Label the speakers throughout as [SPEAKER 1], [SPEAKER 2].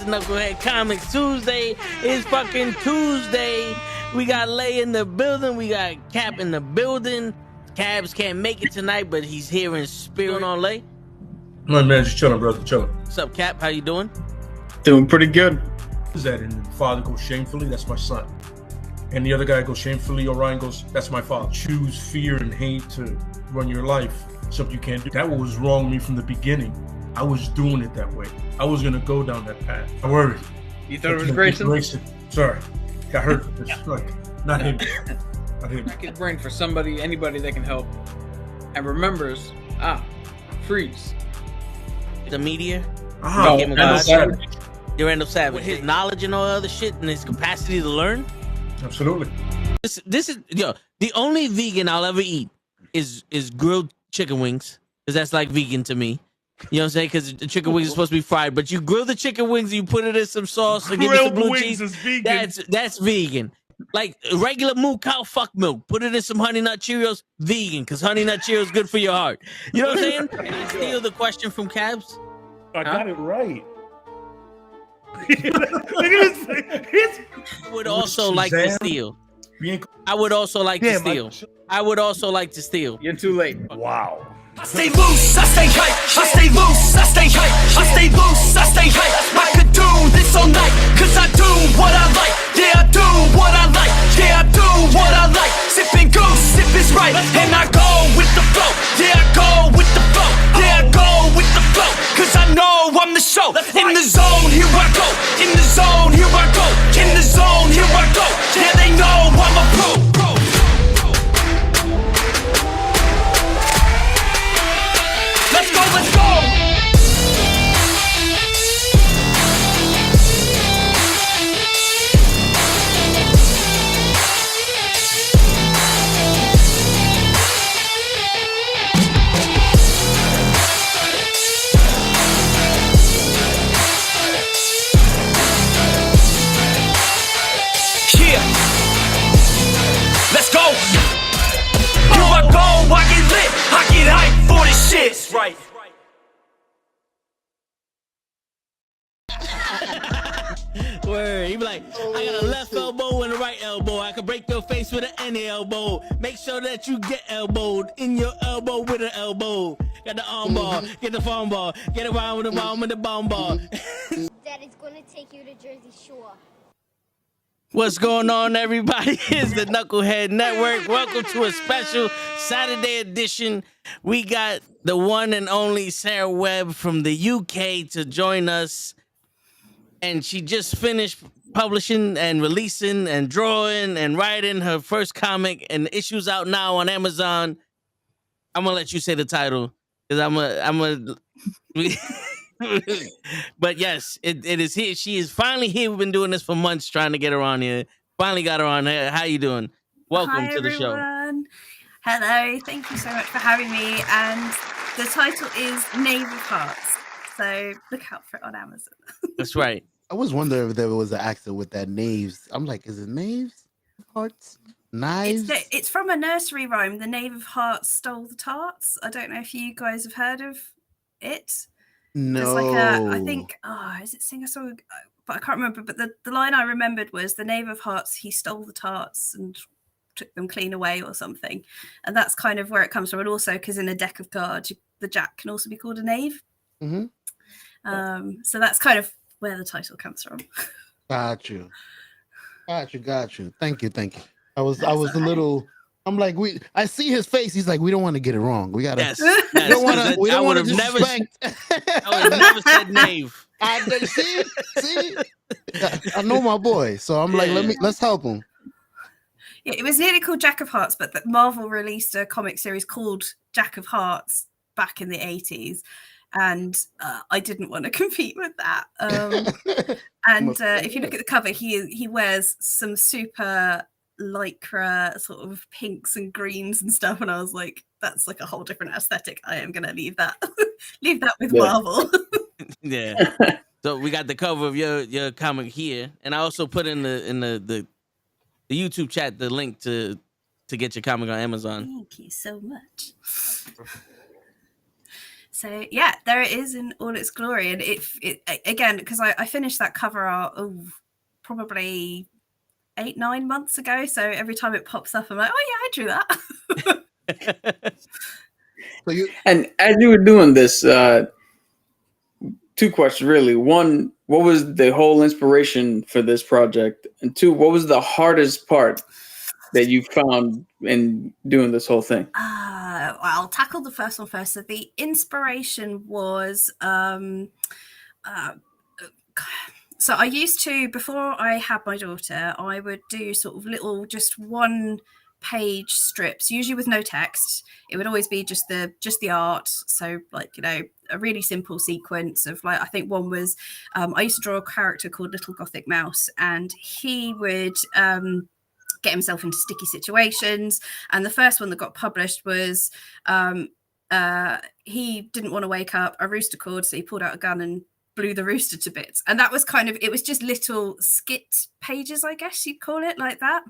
[SPEAKER 1] Knucklehead Comics Tuesday. It's fucking Tuesday. We got Lay in the building. We got Cap in the building. Cabs can't make it tonight, but he's here in spirit. On Lay.
[SPEAKER 2] No, man, just chilling, brother, chilling.
[SPEAKER 1] What's up, Cap? How you doing?
[SPEAKER 3] Doing pretty good.
[SPEAKER 2] Is that and the father goes shamefully? That's my son. And the other guy goes shamefully. Orion goes, that's my father. Choose fear and hate to run your life. Something you can't do. That was wrong with me from the beginning. I was doing it that way. I was gonna go down that path. I worried.
[SPEAKER 3] You thought it was Grayson?
[SPEAKER 2] Sorry, got hurt. It's like not him. Not him.
[SPEAKER 3] Crack his brain for somebody, anybody that can help, and remembers. Freeze.
[SPEAKER 1] The media.
[SPEAKER 3] Randall Savage.
[SPEAKER 1] Randall Savage. With his knowledge and all other shit and his capacity to learn.
[SPEAKER 2] Absolutely.
[SPEAKER 1] This is the only vegan I'll ever eat is grilled chicken wings, because that's like vegan to me. You know what I'm saying? Because the chicken wings are supposed to be fried, but you grill the chicken wings and you put it in some sauce and give it some blue cheese.
[SPEAKER 2] Is vegan.
[SPEAKER 1] That's vegan. Like regular moo cow fuck milk. Put it in some Honey Nut Cheerios. Vegan, because Honey Nut Cheerios is good for your heart. You know what I'm saying? Can I steal the question from Cabs?
[SPEAKER 2] I got it right.
[SPEAKER 1] I would also like to steal. I would also like to steal. I would also like to steal.
[SPEAKER 3] You're too late.
[SPEAKER 2] Wow.
[SPEAKER 4] I stay loose, I stay hype, I stay loose, I stay hype, I stay loose, I stay hype. I could do this all night, cause I do what I like. Yeah, I do what I like, yeah, I do what I like. Sipping goose, sip is right, and I go with the flow. Yeah, I go with the flow, yeah, I go with the flow. Cause I know I'm the show. In the zone, here I go. In the zone, here I go. In the zone, here I go. Yeah, they know I'm a pro. Let's go, let's go! Yeah! Let's go! Here I go, I get lit, I get hyped for this shit. Right.
[SPEAKER 1] Word. He be like, I got a left elbow and a right elbow. I can break your face with an any elbow. Make sure that you get elbowed in your elbow with an elbow. Got the arm ball, get the phone ball, get around with the bomb and the bomb ball.
[SPEAKER 5] Daddy's gonna take you to Jersey Shore.
[SPEAKER 1] What's going on, everybody? It's the Knucklehead Network. Welcome to a special Saturday edition. We got the one and only Sarah Webb from the UK to join us. And she just finished publishing and releasing and drawing and writing her first comic, and the issue's out now on Amazon. I'm gonna let you say the title, because but yes, it is here. She is finally here. We've been doing this for months, trying to get her on here. Finally got her on here. How you doing? Welcome
[SPEAKER 6] Hi,
[SPEAKER 1] to the show.
[SPEAKER 6] everyone. Hello, thank you so much for having me. And the title is Knave of Hearts, so look out for it on Amazon.
[SPEAKER 1] That's right.
[SPEAKER 7] I was wondering if there was an accent with that knaves. I'm like, is it knaves? Hearts? Knives?
[SPEAKER 6] It's from a nursery rhyme. The Knave of Hearts stole the tarts. I don't know if you guys have heard of it.
[SPEAKER 7] No.
[SPEAKER 6] It's like I think, is it Sing a Song? But I can't remember. But the line I remembered was the Knave of Hearts, he stole the tarts and took them clean away or something. And that's kind of where it comes from. And also because in a deck of cards, the jack can also be called a knave.
[SPEAKER 7] Mm-hmm.
[SPEAKER 6] So that's kind of where the title comes from.
[SPEAKER 7] Got you. Thank you. I was a little. I'm like, I see his face. He's like, we don't want to get it wrong. We gotta.
[SPEAKER 1] Yes.
[SPEAKER 7] We don't want to
[SPEAKER 1] never.
[SPEAKER 7] disrespect.
[SPEAKER 1] I would have never said knave.
[SPEAKER 7] See. I know my boy, so I'm like, let's help him.
[SPEAKER 6] Yeah, it was nearly called Jack of Hearts, but Marvel released a comic series called Jack of Hearts back in the 80s. And I didn't want to compete with that. If you look at the cover, he wears some super lycra sort of pinks and greens and stuff, and I was like, that's like a whole different aesthetic. I am gonna leave that with Marvel.
[SPEAKER 1] Yeah. So we got the cover of your comic here, and I also put in the YouTube chat the link to get your comic on Amazon.
[SPEAKER 6] Thank you so much. So yeah, there it is in all its glory. And it again, because I finished that cover art probably 8-9 months ago. So every time it pops up, I'm like, oh yeah, I drew that.
[SPEAKER 7] So you,
[SPEAKER 3] And as you were doing this, two questions really. One, what was the whole inspiration for this project? And two, what was the hardest part that you found in doing this whole thing?
[SPEAKER 6] I'll tackle the first one first. So the inspiration was so I used to, before I had my daughter, I would do sort of little, just 1-page strips, usually with no text. It would always be just the art. So like, you know, a really simple sequence of, like, I think one was I used to draw a character called Little Gothic Mouse, and he would get himself into sticky situations. And the first one that got published was he didn't want to wake up, a rooster called, so he pulled out a gun and blew the rooster to bits. And that was kind of, it was just little skit pages, I guess you'd call it, like that.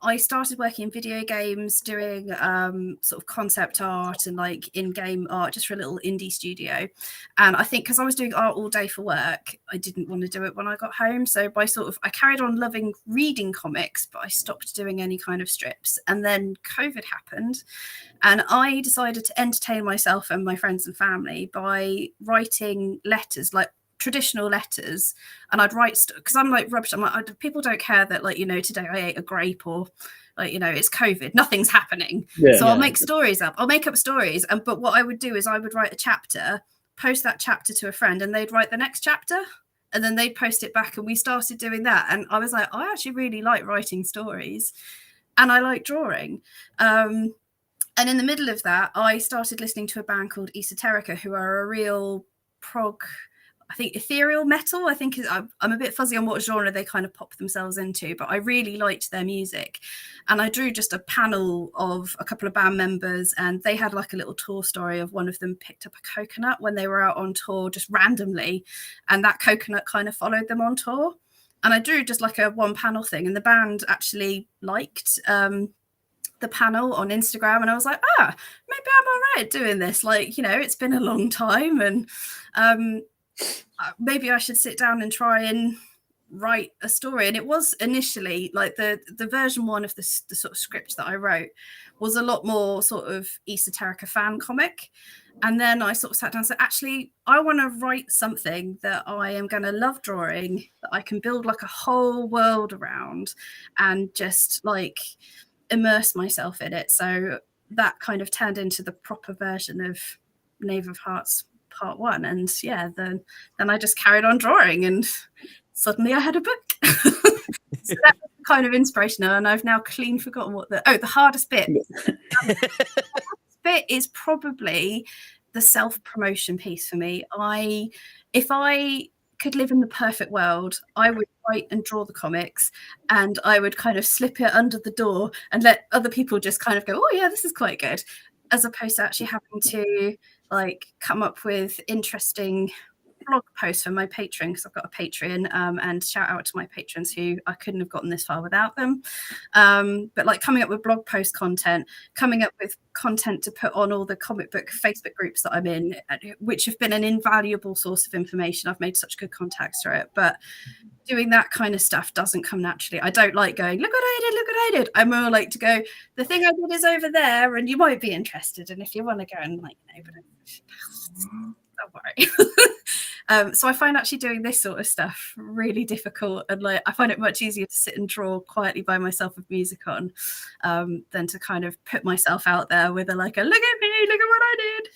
[SPEAKER 6] I started working in video games, doing sort of concept art and like in-game art, just for a little indie studio. And I think because I was doing art all day for work, I didn't want to do it when I got home. So I carried on loving reading comics, but I stopped doing any kind of strips. And then COVID happened, and I decided to entertain myself and my friends and family by writing letters, like traditional letters. And I'd write, because I'm like rubbish, I'm like, people don't care that, like, you know, today I ate a grape, or like, you know, it's COVID, nothing's happening. I'll make stories up, I'll make up stories. But what I would do is I would write a chapter, post that chapter to a friend, and they'd write the next chapter, and then they'd post it back, and we started doing that. And I was like, I actually really like writing stories, and I like drawing. And in the middle of that, I started listening to a band called Esoterica, who are a real prog, I think, ethereal metal. I think I'm a bit fuzzy on what genre they kind of pop themselves into, but I really liked their music. And I drew just a panel of a couple of band members, and they had like a little tour story of one of them picked up a coconut when they were out on tour just randomly, and that coconut kind of followed them on tour. And I drew just like a 1-panel thing, and the band actually liked the panel on Instagram, and I was like, maybe I'm all right doing this. Like, you know, it's been a long time, and maybe I should sit down and try and write a story. And it was initially like the version 1 of the sort of script that I wrote was a lot more sort of Esoterica fan comic. And then I sort of sat down and said, actually, I want to write something that I am going to love drawing, that I can build like a whole world around and just like immerse myself in it. So that kind of turned into the proper version of Knave of Hearts Part 1. And yeah, then I just carried on drawing, and suddenly I had a book. So that was kind of inspirational, and I've now clean forgotten what the hardest bit. The hardest bit is probably the self-promotion piece for me. If I could live in the perfect world, I would write and draw the comics, and I would kind of slip it under the door and let other people just kind of go, oh yeah, this is quite good, as opposed to actually having to like come up with interesting blog posts for my Patreon, because I've got a Patreon, and shout out to my patrons who I couldn't have gotten this far without them. But like coming up with blog post content, coming up with content to put on all the comic book Facebook groups that I'm in, which have been an invaluable source of information. I've made such good contacts through it, but doing that kind of stuff doesn't come naturally. I don't like going, look what I did. I more like to go, the thing I did is over there, and you might be interested. And if you want to go and like, don't worry. So I find actually doing this sort of stuff really difficult, and like I find it much easier to sit and draw quietly by myself with music on, than to kind of put myself out there with a look at me, look at what I did.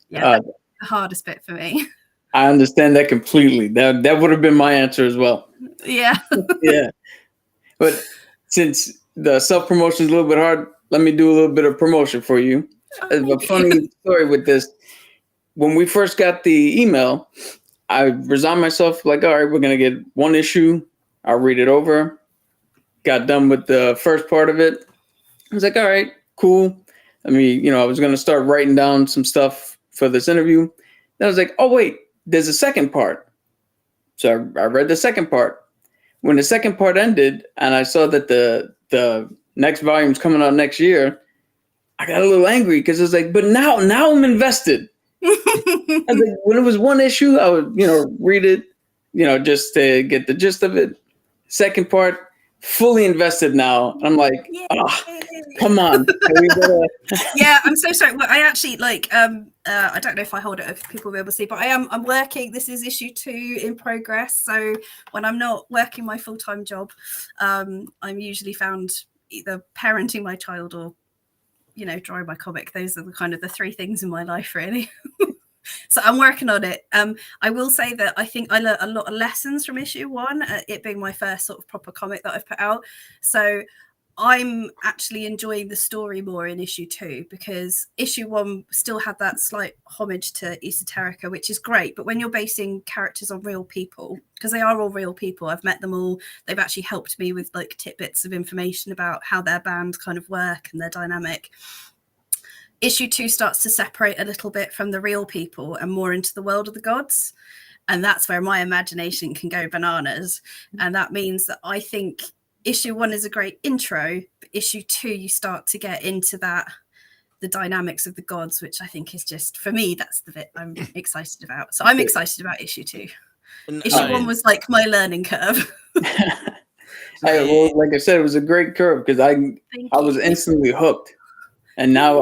[SPEAKER 6] Yeah, that's the hardest bit for me.
[SPEAKER 3] I understand that completely. That would have been my answer as well.
[SPEAKER 6] Yeah.
[SPEAKER 3] Yeah. But since the self-promotion is a little bit hard, let me do a little bit of promotion for you. A funny story with this. When we first got the email, I resigned myself, like, all right, we're going to get 1 issue. I'll read it over. Got done with the first part of it. I was like, all right, cool. I mean, you know, I was going to start writing down some stuff for this interview. Then I was like, oh, wait, there's a second part. So I read the second part. When the second part ended and I saw that the next volume's coming out next year, I got a little angry because it's like, but now I'm invested. I was like, when it was one issue, I would, read it, just to get the gist of it. Second part, fully invested now. I'm like, come on.
[SPEAKER 6] Yeah, I'm so sorry. Well, I actually I don't know if I hold it, if people will be able to see, but I'm working. This is issue 2 in progress. So when I'm not working my full-time job, I'm usually found either parenting my child or, drawing my comic. Those are the kind of the 3 things in my life, really. So I'm working on it. I will say that I think I learned a lot of lessons from issue 1, it being my first sort of proper comic that I've put out. So I'm actually enjoying the story more in issue 2 because issue 1 still had that slight homage to Esoterica, which is great. But when you're basing characters on real people, because they are all real people, I've met them all. They've actually helped me with like tidbits of information about how their band kind of work and their dynamic. Issue 2 starts to separate a little bit from the real people and more into the world of the gods. And that's where my imagination can go bananas. And that means that I think issue 1 is a great intro, but issue 2, you start to get into the dynamics of the gods, which I think is just, for me, that's the bit I'm excited about. So I'm excited about issue 2. Issue 1 was like my learning curve.
[SPEAKER 3] Well, like I said, it was a great curve because I was instantly hooked. And now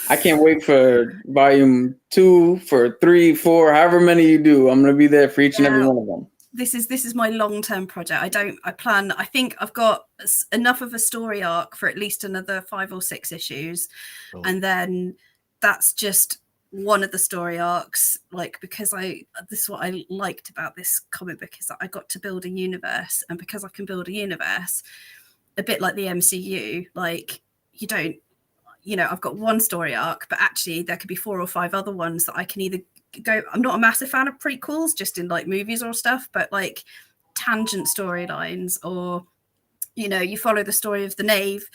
[SPEAKER 3] I can't wait for volume 2, for 3, 4, however many you do. I'm going to be there for each and every one of them.
[SPEAKER 6] This is my long-term project. I think I've got enough of a story arc for at least another 5 or 6 issues. Oh. And then that's just one of the story arcs, like, because this is what I liked about this comic book, is that I got to build a universe. And because I can build a universe, a bit like the MCU, like, you don't, I've got one story arc, but actually there could be 4 or 5 other ones that I can either go. I'm not a massive fan of prequels, just in like movies or stuff, but like tangent storylines, or you follow the story of the Knave,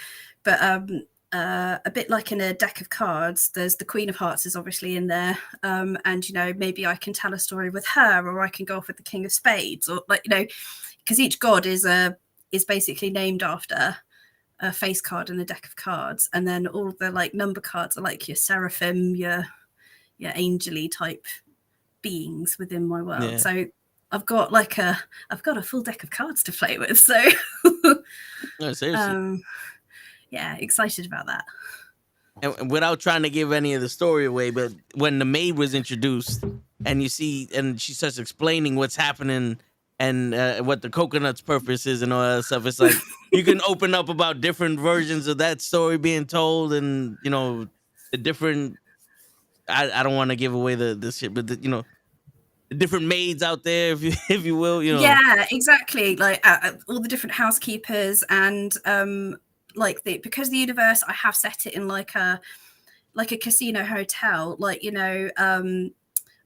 [SPEAKER 6] but a bit like in a deck of cards, there's the Queen of Hearts is obviously in there, and maybe I can tell a story with her, or I can go off with the King of Spades, or because each god is basically named after a face card in a deck of cards, and then all the like number cards are like your seraphim, your angel-y type beings within my world. Yeah. So I've got a full deck of cards to play with. So
[SPEAKER 1] no, seriously.
[SPEAKER 6] Yeah, excited about that.
[SPEAKER 1] And without trying to give any of the story away, but when the maid was introduced and you see, and she starts explaining what's happening and what the coconut's purpose is and all that stuff, it's like you can open up about different versions of that story being told, and the different. I don't want to give away the shit, but the different maids out there, if you will,
[SPEAKER 6] Yeah, exactly. Like all the different housekeepers, and because the universe, I have set it in like a casino hotel,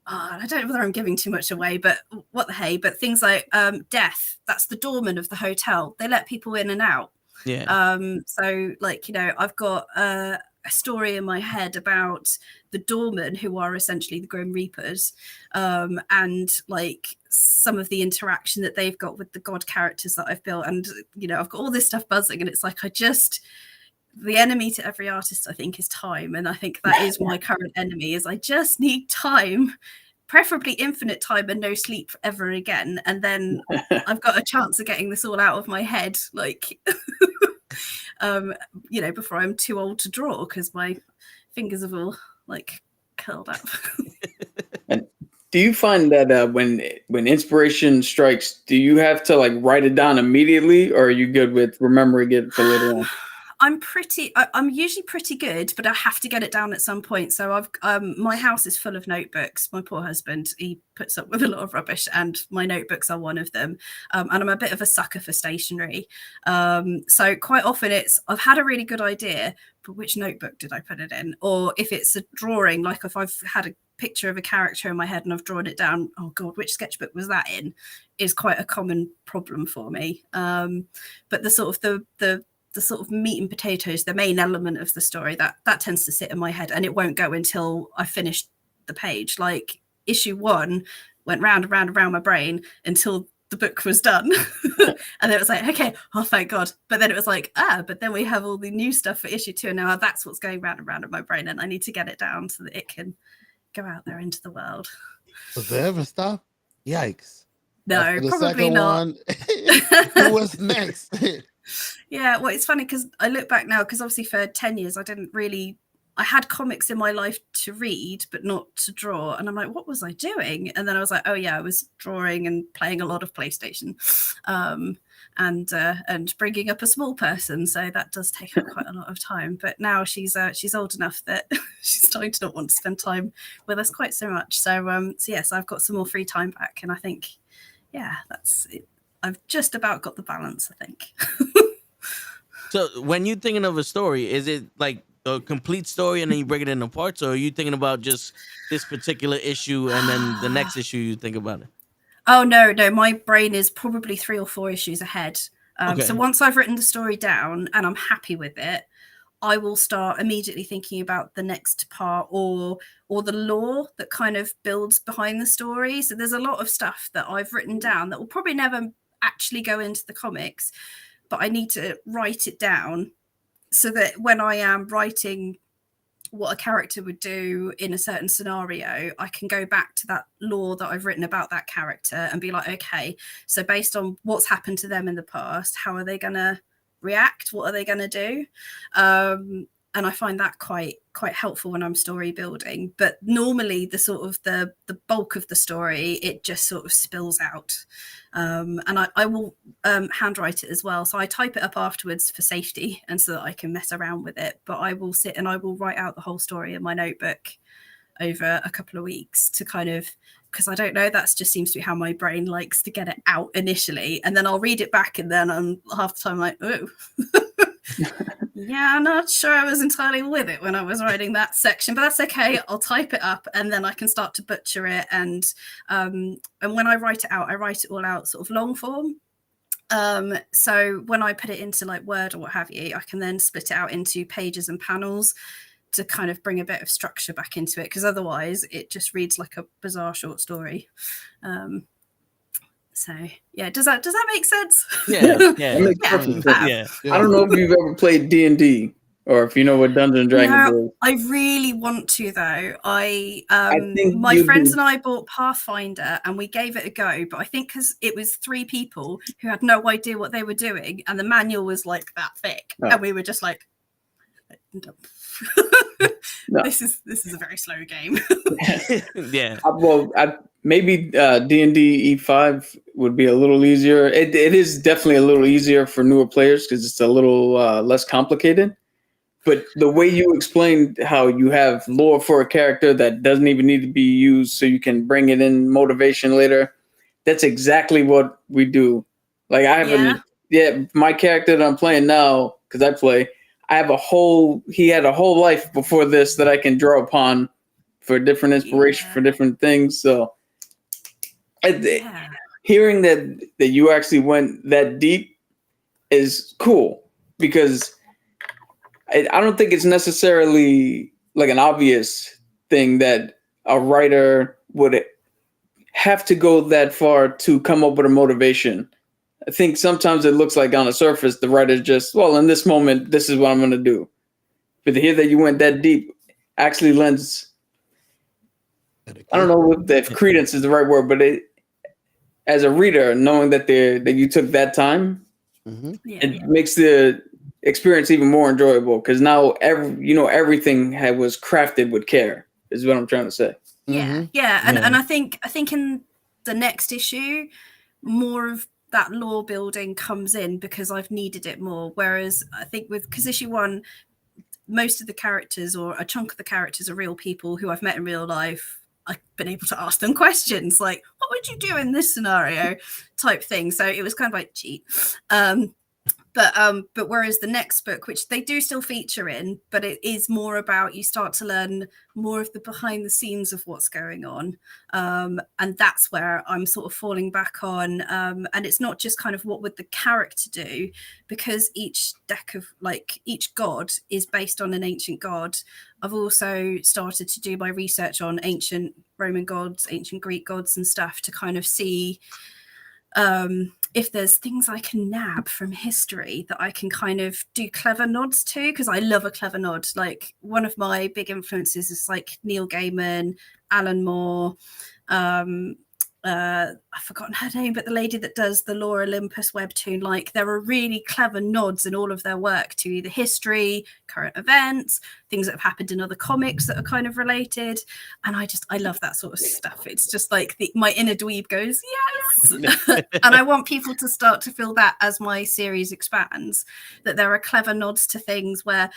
[SPEAKER 6] I don't know whether I'm giving too much away, but what the hey, but things like death, that's the doorman of the hotel. They let people in and out.
[SPEAKER 1] Yeah.
[SPEAKER 6] So I've got a story in my head about the doormen, who are essentially the Grim Reapers, and like some of the interaction that they've got with the god characters that I've built. And I've got all this stuff buzzing, and it's like the enemy to every artist, I think, is time. And I think that is my current enemy, is I just need time, preferably infinite time and no sleep ever again. And then I've got a chance of getting this all out of my head, before I'm too old to draw, because my fingers have all curled up.
[SPEAKER 3] And do you find that when inspiration strikes, do you have to write it down immediately, or are you good with remembering it for later on?
[SPEAKER 6] I'm usually pretty good, but I have to get it down at some point. So my house is full of notebooks. My poor husband, he puts up with a lot of rubbish, and my notebooks are one of them. And I'm a bit of a sucker for stationery. So quite often I've had a really good idea, but which notebook did I put it in? Or if it's a drawing, like if I've had a picture of a character in my head and I've drawn it down, oh God, which sketchbook was that in? Is quite a common problem for me. But the sort of meat and potatoes, the main element of the story, that tends to sit in my head, and it won't go until I finished the page. Like issue 1 went round and round and round my brain until the book was done. And then it was like, okay, oh thank God. But then it was like, but then we have all the new stuff for issue 2, and now that's what's going round and round in my brain, and I need to get it down so that it can go out there into the world.
[SPEAKER 7] Was there ever stop? Yikes.
[SPEAKER 6] No,
[SPEAKER 7] After the
[SPEAKER 6] probably
[SPEAKER 7] second
[SPEAKER 6] not.
[SPEAKER 7] one, what's next?
[SPEAKER 6] Yeah, well, it's funny because I look back now, because obviously for 10 years I had comics in my life to read, but not to draw. And I'm like, what was I doing? And then I was like, oh yeah, I was drawing and playing a lot of PlayStation, and bringing up a small person. So that does take up quite a lot of time. But now she's old enough that she's starting to not want to spend time with us quite so much. So yes, I've got some more free time back, and I think, yeah, that's it. I've just about got the balance, I think.
[SPEAKER 1] So when you're thinking of a story, is it like a complete story and then you break it into parts, or are you thinking about just this particular issue and then the next issue you think about it?
[SPEAKER 6] Oh no, my brain is probably 3 or 4 issues ahead.
[SPEAKER 1] Okay.
[SPEAKER 6] So once I've written the story down and I'm happy with it, I will start immediately thinking about the next part or the lore that kind of builds behind the story. So there's a lot of stuff that I've written down that will probably never actually go into the comics, but I need to write it down so that when I am writing what a character would do in a certain scenario, I can go back to that lore that I've written about that character and be like, okay, so based on what's happened to them in the past, how are they going to react? What are they going to do? And I find that quite helpful when I'm story building. But normally the sort of the bulk of the story, it just sort of spills out. And I will handwrite it as well. So I type it up afterwards for safety and so that I can mess around with it. But I will sit and I will write out the whole story in my notebook over a couple of weeks to kind of, because I don't know, that just seems to be how my brain likes to get it out initially. And then I'll read it back and then I'm half the time like, oh. Yeah, I'm not sure I was entirely with it when I was writing that section, but that's okay. I'll type it up and then I can start to butcher it. And when I write it out, I write it all out sort of long form. So when I put it into like Word or what have you, I can then split it out into pages and panels to kind of bring a bit of structure back into it, because otherwise it just reads like a bizarre short story. So yeah, does that make sense?
[SPEAKER 1] Yeah.
[SPEAKER 3] That makes perfect sense.
[SPEAKER 1] Yeah.
[SPEAKER 3] I don't know if you've ever played D&D or if you know what Dungeons and Dragons is.
[SPEAKER 6] I really want to though.
[SPEAKER 3] I
[SPEAKER 6] My
[SPEAKER 3] think
[SPEAKER 6] friends and I bought Pathfinder and we gave it a go, but I think because it was 3 people who had no idea what they were doing and the manual was like that thick, and we were just like,
[SPEAKER 3] No.
[SPEAKER 6] This is a very slow game.
[SPEAKER 1] Yeah.
[SPEAKER 3] Maybe D&D E5 would be a little easier. It is definitely a little easier for newer players because it's a little less complicated. But the way you explained how you have lore for a character that doesn't even need to be used so you can bring it in motivation later, that's exactly what we do. Like I have my character that I'm playing now, because I play, he had a whole life before this that I can draw upon for different inspiration for different things. So hearing that you actually went that deep is cool, because I don't think it's necessarily like an obvious thing that a writer would have to go that far to come up with a motivation. I think sometimes it looks like on the surface, the writer's just, well, in this moment, this is what I'm going to do. But to hear that you went that deep actually lends, I don't know if credence is the right word, but as a reader, knowing that you took that time, it makes the experience even more enjoyable, because now everything was crafted with care, is what I'm trying to say.
[SPEAKER 6] And I think in the next issue, more of that lore building comes in because I've needed it more. Whereas I think because issue 1, most of the characters or a chunk of the characters are real people who I've met in real life. I've been able to ask them questions like, what would you do in this scenario type thing. So it was kind of like cheat. But whereas the next book, which they do still feature in, but it is more about, you start to learn more of the behind the scenes of what's going on. And that's where I'm sort of falling back on. And it's not just kind of what would the character do, because each deck of each god is based on an ancient god. I've also started to do my research on ancient Roman gods, ancient Greek gods and stuff to kind of see if there's things I can nab from history that I can kind of do clever nods to, because I love a clever nod. Like one of my big influences is like Neil Gaiman, Alan Moore, I've forgotten her name, but the lady that does the Lore Olympus webtoon, like there are really clever nods in all of their work to either history, current events, things that have happened in other comics that are kind of related. And I love that sort of stuff. It's just like my inner dweeb goes, yes. And I want people to start to feel that as my series expands, that there are clever nods to things where,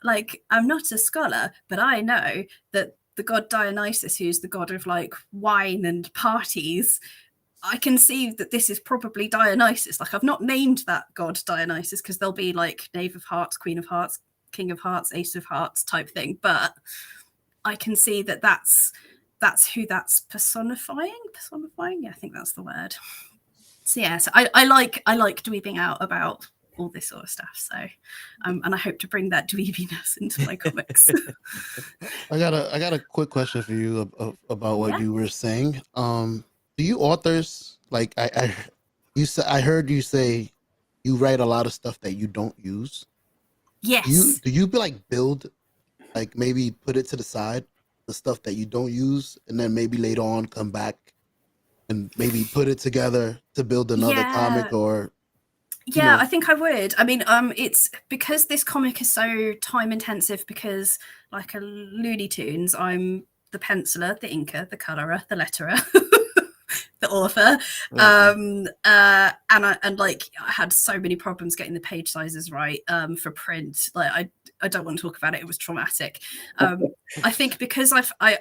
[SPEAKER 6] like I'm not a scholar, but I know that the god Dionysus, who's the god of like wine and parties, I can see that this is probably Dionysus. Like I've not named that god Dionysus because there'll be like Knave of Hearts, Queen of Hearts, King of Hearts, Ace of Hearts type thing. But I can see that that's who that's personifying. Yeah, I think that's the word. So yeah, so I like dweebing out about all this sort of stuff. So and I hope to bring that dweebiness into my comics.
[SPEAKER 7] I got a quick question for you about what you were saying. Do you authors, like I heard you say you write a lot of stuff that you don't use?
[SPEAKER 6] Yes.
[SPEAKER 7] Do you like build, like maybe put it to the side, the stuff that you don't use, and then maybe later on come back and maybe put it together to build another comic? Or
[SPEAKER 6] yeah, I think I would. I mean, it's because this comic is so time intensive, because like a Looney Tunes, I'm the penciler, the inker, the colorer, the letterer, the author. And like I had so many problems getting the page sizes right for print. Like I don't want to talk about it. It was traumatic. I think because I'm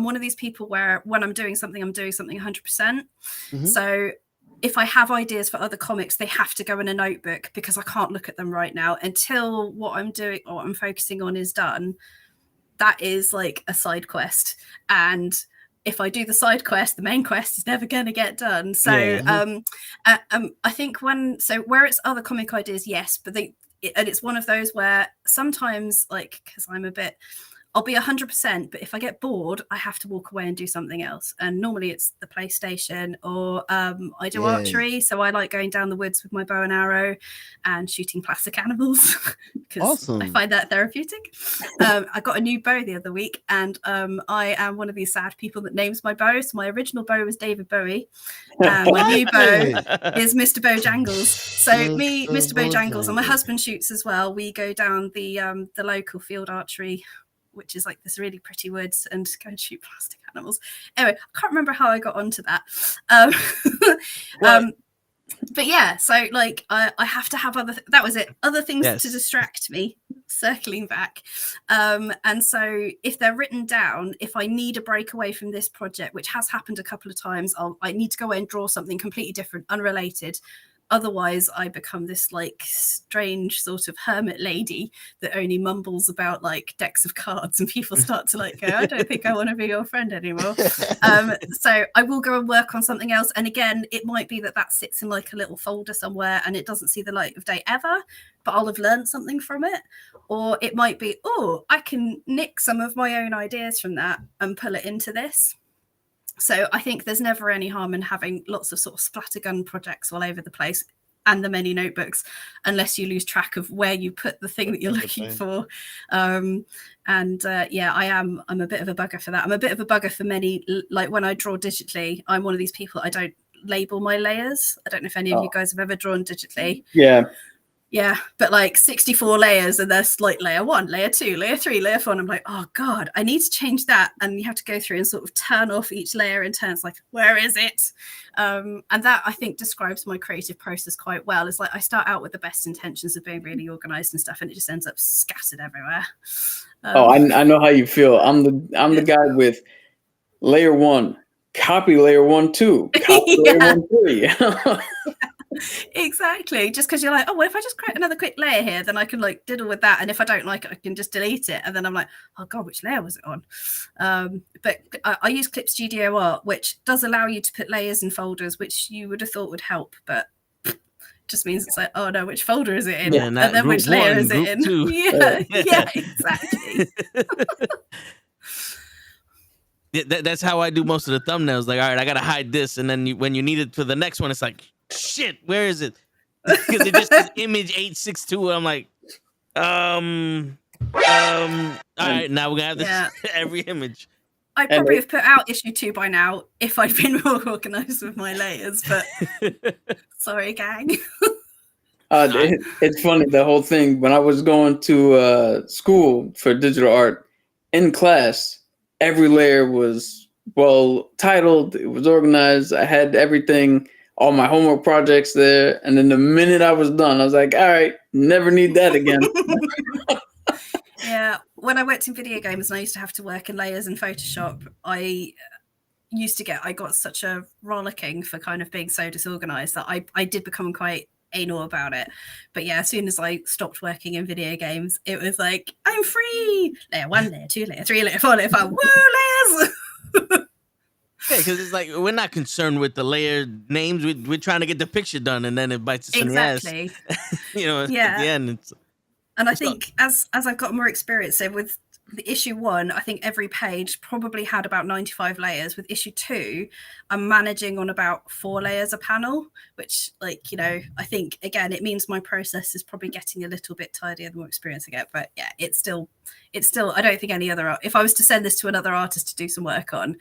[SPEAKER 6] one of these people where when I'm doing something 100%. So if I have ideas for other comics, they have to go in a notebook because I can't look at them right now until what I'm doing or what I'm focusing on is done. That is like a side quest. And if I do the side quest, the main quest is never going to get done. So I think where it's other comic ideas, yes, but and it's one of those where sometimes, like, because I'll be 100%, but if I get bored, I have to walk away and do something else. And normally it's the PlayStation, or I do archery. So I like going down the woods with my bow and arrow and shooting plastic animals because I find that therapeutic. I got a new bow the other week, and I am one of these sad people that names my bow. So my original bow was David Bowie, and my new bow is Mr. Bojangles. So Mr. Bojangles, and my husband shoots as well. We go down the local field archery, which is like this really pretty woods, and go and shoot plastic animals. Anyway, I can't remember how I got onto that. But yeah, so like I have to have other things to distract me, circling back. And so if they're written down, if I need a break away from this project, which has happened a couple of times, I need to go away and draw something completely different, unrelated. Otherwise, I become this like strange sort of hermit lady that only mumbles about like decks of cards, and people start to like go, I don't think I want to be your friend anymore. So I will go and work on something else. And again, it might be that sits in like a little folder somewhere and it doesn't see the light of day ever, but I'll have learned something from it. Or it might be, I can nick some of my own ideas from that and pull it into this. So I think there's never any harm in having lots of sort of splattergun projects all over the place and the many notebooks, unless you lose track of where you put the thing that you're looking for. I'm a bit of a bugger for that. I'm a bit of a bugger for many, like when I draw digitally, I'm one of these people, I don't label my layers. I don't know if any of you guys have ever drawn digitally. Yeah, but like 64 layers, and there's like layer 1, layer 2, layer 3, layer 4. And I'm like, oh God, I need to change that. And you have to go through and sort of turn off each layer in turns, like, where is it? And that I think describes my creative process quite well. It's like I start out with the best intentions of being really organized and stuff, and it just ends up scattered everywhere.
[SPEAKER 3] I know how you feel. I'm the guy with layer 1, copy layer 1, 2, copy layer 1, 3.
[SPEAKER 6] Exactly, just because you're like, what if I just create another quick layer here, then I can like diddle with that, and if I don't like it I can just delete it, and then I'm like, oh God, which layer was it on? But I use Clip Studio Art, which does allow you to put layers in folders, which you would have thought would help, but just means it's like, oh no, which folder is it in? And then which layer is it in? 2. Yeah, exactly.
[SPEAKER 1] That's how I do most of the thumbnails. Like, all right, I gotta hide this, and then when you need it for the next one, it's like, shit, where is it? Because it just says image 862. I'm like, all right, now we're gonna have this every image.
[SPEAKER 6] I probably have put out issue 2 by now if I'd been more organized with my layers, but sorry, gang.
[SPEAKER 3] It's funny, the whole thing. When I was going to school for digital art, in class, every layer was well titled, it was organized, I had everything, all my homework projects there, and then the minute I was done, I was like, all right, never need that again.
[SPEAKER 6] Yeah, when I worked in video games and I used to have to work in layers in Photoshop, I got such a rollicking for kind of being so disorganized that I did become quite anal about it. But yeah, as soon as I stopped working in video games, it was like, I'm free. Layer 1, layer 2, layer 3, layer 4, layer 5. Woo, layers!
[SPEAKER 1] Yeah, because it's like we're not concerned with the layer names. We're trying to get the picture done, and then it bites us in the ass. You know, at the end.
[SPEAKER 6] And I think as I've got more experience, so with the issue 1, I think every page probably had about 95 layers. With issue 2, I'm managing on about 4 layers a panel, which, like, you know, I think again it means my process is probably getting a little bit tidier the more experience I get. But yeah, it's still I don't think any other, if I was to send this to another artist to do some work on,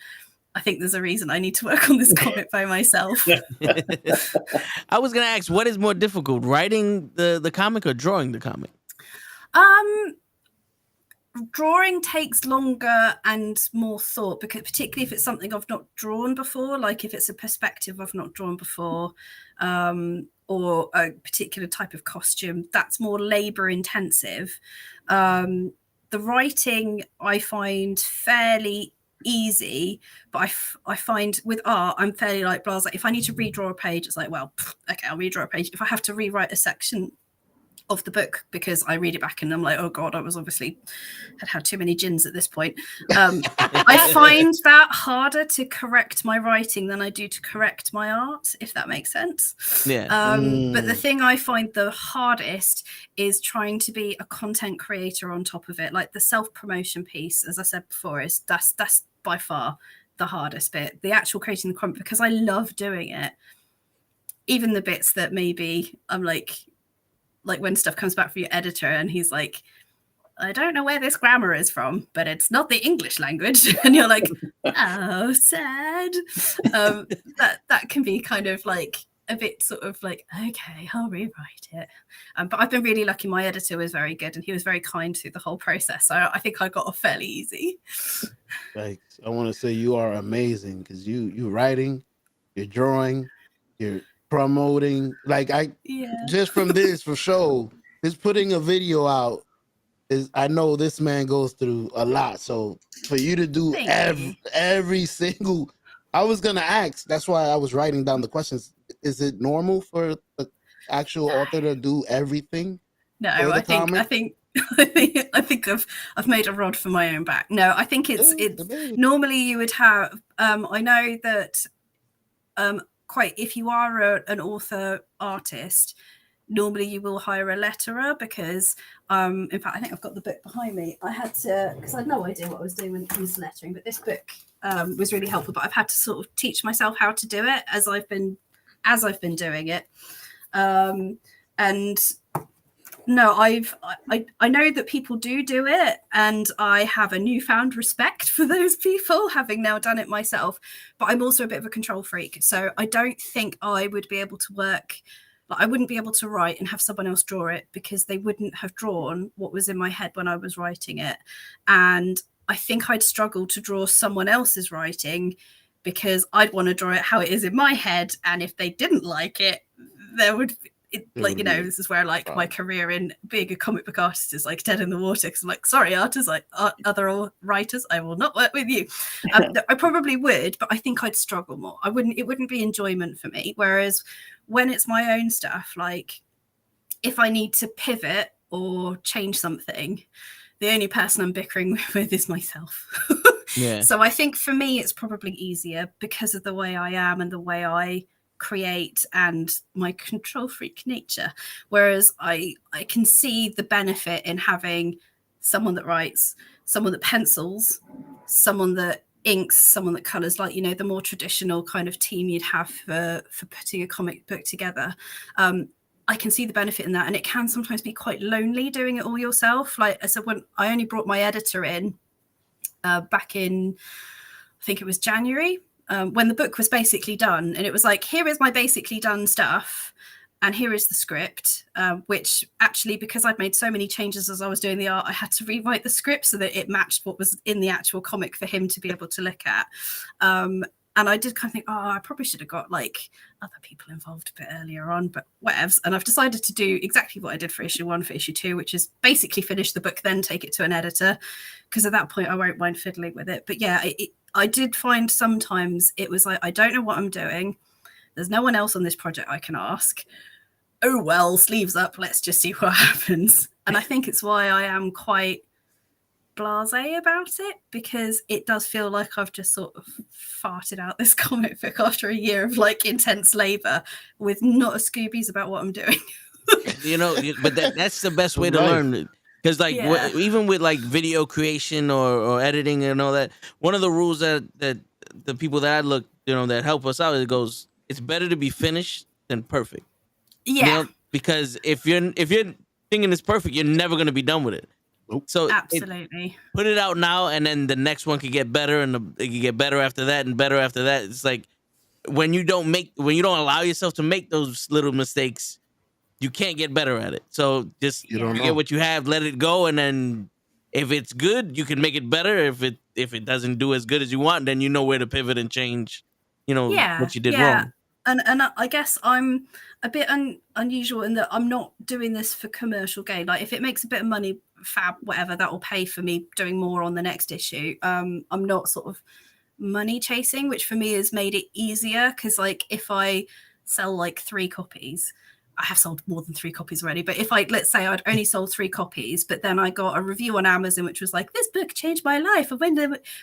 [SPEAKER 6] I think there's a reason I need to work on this comic by myself.
[SPEAKER 1] I was gonna ask, what is more difficult, writing the comic or drawing the comic?
[SPEAKER 6] Drawing takes longer and more thought, because particularly if it's something I've not drawn before, like if it's a perspective I've not drawn before, or a particular type of costume, that's more labor intensive. The writing I find fairly easy, but I find with art I'm fairly like blah. Like if I need to redraw a page, it's like, well, okay, I'll redraw a page. If I have to rewrite a section of the book because I read it back and I'm like, oh god, I was obviously had too many gins at this point. I find that harder to correct my writing than I do to correct my art, if that makes sense. But the thing I find the hardest is trying to be a content creator on top of it. Like the self-promotion piece, as I said before, is that's by far the hardest bit. The actual creating the content, because I love doing it. Even the bits that maybe I'm like when stuff comes back from your editor and he's like, I don't know where this grammar is from, but it's not the English language. And you're like, oh, sad. That can be kind of like a bit sort of like, okay, I'll rewrite it. But I've been really lucky. My editor was very good and he was very kind through the whole process. So I think I got off fairly easy.
[SPEAKER 7] Like, I want to say you are amazing because you writing, you're drawing, you're promoting, like just from this for sure, just putting a video out is, I know this man goes through a lot. So for you to do every single, I was gonna ask, that's why I was writing down the questions. Is it normal for the actual author to do everything?
[SPEAKER 6] No, I think I've made a rod for my own back. No, I think it's normally you would have I know that quite, if you are an author artist, normally you will hire a letterer because in fact I think I've got the book behind me. I had to, because I had no idea what I was doing when it comes to lettering, but this book was really helpful. But I've had to sort of teach myself how to do it as I've been doing it. And no, I know that people do it, and I have a newfound respect for those people, having now done it myself. But I'm also a bit of a control freak, so I don't think I would be able to work. Like, I wouldn't be able to write and have someone else draw it because they wouldn't have drawn what was in my head when I was writing it, and I think I'd struggle to draw someone else's writing because I'd want to draw it how it is in my head, and if they didn't like it, there would. Like, you know, this is where like my career in being a comic book artist is like dead in the water, because I'm like, sorry, artists, like other writers, I will not work with you. I probably would, but I think I'd struggle more. It wouldn't be enjoyment for me. Whereas when it's my own stuff, like if I need to pivot or change something, the only person I'm bickering with is myself.
[SPEAKER 1] Yeah.
[SPEAKER 6] So I think for me it's probably easier because of the way I am and the way I create and my control freak nature, whereas I can see the benefit in having someone that writes, someone that pencils, someone that inks someone that colors, like, you know, the more traditional kind of team you'd have for putting a comic book together. I can see the benefit in that, and it can sometimes be quite lonely doing it all yourself. Like, so when I only brought my editor in back in, I think it was January, when the book was basically done, and it was like, here is my basically done stuff, and here is the script, which actually, because I'd made so many changes as I was doing the art, I had to rewrite the script so that it matched what was in the actual comic for him to be able to look at. And I did kind of think, oh, I probably should have got like other people involved a bit earlier on, but whatevs. And I've decided to do exactly what I did for issue 1 for issue 2, which is basically finish the book, then take it to an editor, because at that point I won't mind fiddling with it. But yeah, I did find sometimes it was like, I don't know what I'm doing. There's no one else on this project I can ask. Oh, well, sleeves up. Let's just see what happens. And I think it's why I am quite blasé about it, because it does feel like I've just sort of farted out this comic book after a year of like intense labor with not a Scoobies about what I'm doing.
[SPEAKER 1] You know, but that's the best way to learn. Because like even with like video creation or editing and all that, one of the rules that the people that I look, you know, that help us out, it goes, it's better to be finished than perfect.
[SPEAKER 6] Yeah.
[SPEAKER 1] You know? Because if you're thinking it's perfect, you're never gonna be done with it. So
[SPEAKER 6] absolutely
[SPEAKER 1] put it out now, and then the next one could get better, and it could get better after that, and better after that. It's like when you don't allow yourself to make those little mistakes, you can't get better at it. So just get what you have, let it go, and then if it's good, you can make it better. If it doesn't do as good as you want, then you know where to pivot and change. You know what you did wrong.
[SPEAKER 6] And I guess I'm a bit unusual in that I'm not doing this for commercial gain. Like, if it makes a bit of money, fab, whatever, that will pay for me doing more on the next issue. I'm not sort of money chasing, which for me has made it easier, because like if I sell like 3 copies, I have sold more than 3 copies already, but if let's say I'd only sold 3 copies, but then I got a review on Amazon which was like, this book changed my life,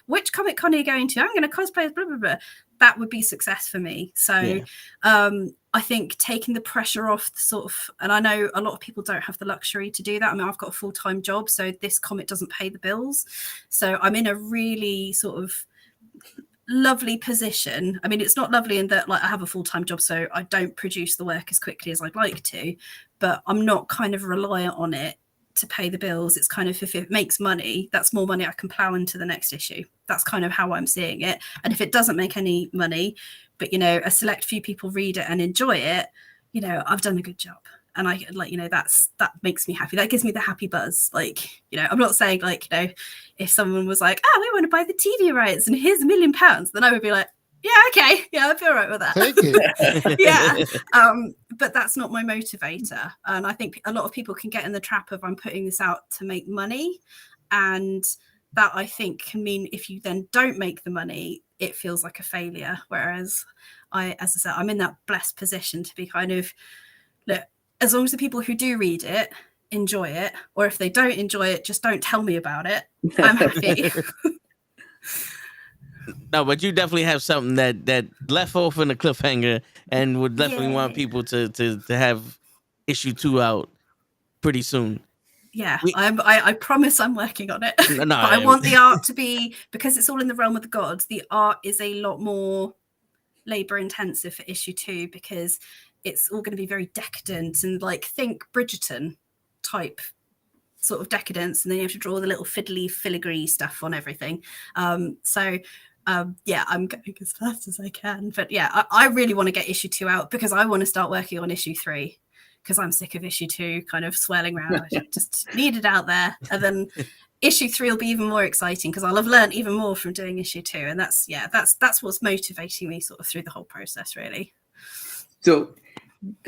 [SPEAKER 6] which Comic Con are you going to? I'm going to cosplay, blah blah blah. That would be success for me. So I think taking the pressure off the sort of, and I know a lot of people don't have the luxury to do that. I mean, I've got a full-time job, so this comic doesn't pay the bills. So I'm in a really sort of lovely position. I mean, it's not lovely in that like I have a full-time job, so I don't produce the work as quickly as I'd like to, but I'm not kind of reliant on it to pay the bills. It's kind of, if it makes money, that's more money I can plow into the next issue. That's kind of how I'm seeing it. And if it doesn't make any money, but you know, a select few people read it and enjoy it, you know, I've done a good job. And I like, you know, that makes me happy. That gives me the happy buzz. Like, you know, I'm not saying like, you know, if someone was like, oh, we want to buy the TV rights and here's £1 million, then I would be like, yeah, okay, yeah, I'd be all right with that.
[SPEAKER 7] Thank you.
[SPEAKER 6] Yeah. But that's not my motivator. And I think a lot of people can get in the trap of, I'm putting this out to make money. And that, I think, can mean if you then don't make the money, it feels like a failure. Whereas as I said, I'm in that blessed position to be kind of, look, as long as the people who do read it enjoy it, or if they don't enjoy it, just don't tell me about it, I'm happy.
[SPEAKER 1] No, but you definitely have something that left off in a cliffhanger, and would definitely want people to have issue 2 out pretty soon.
[SPEAKER 6] Yeah, I promise I'm working on it.
[SPEAKER 1] No,
[SPEAKER 6] but I want the art to be, because it's all in the realm of the gods, the art is a lot more labor intensive for issue 2, because it's all going to be very decadent and like, think Bridgerton type sort of decadence, and then you have to draw the little fiddly filigree stuff on everything. Yeah, I'm going as fast as I can. But yeah, I really want to get issue 2 out, because I want to start working on issue 3, because I'm sick of issue 2 kind of swirling around. I just need it out there. And then issue 3 will be even more exciting, because I'll have learned even more from doing issue 2. And that's what's motivating me sort of through the whole process, really.
[SPEAKER 3] So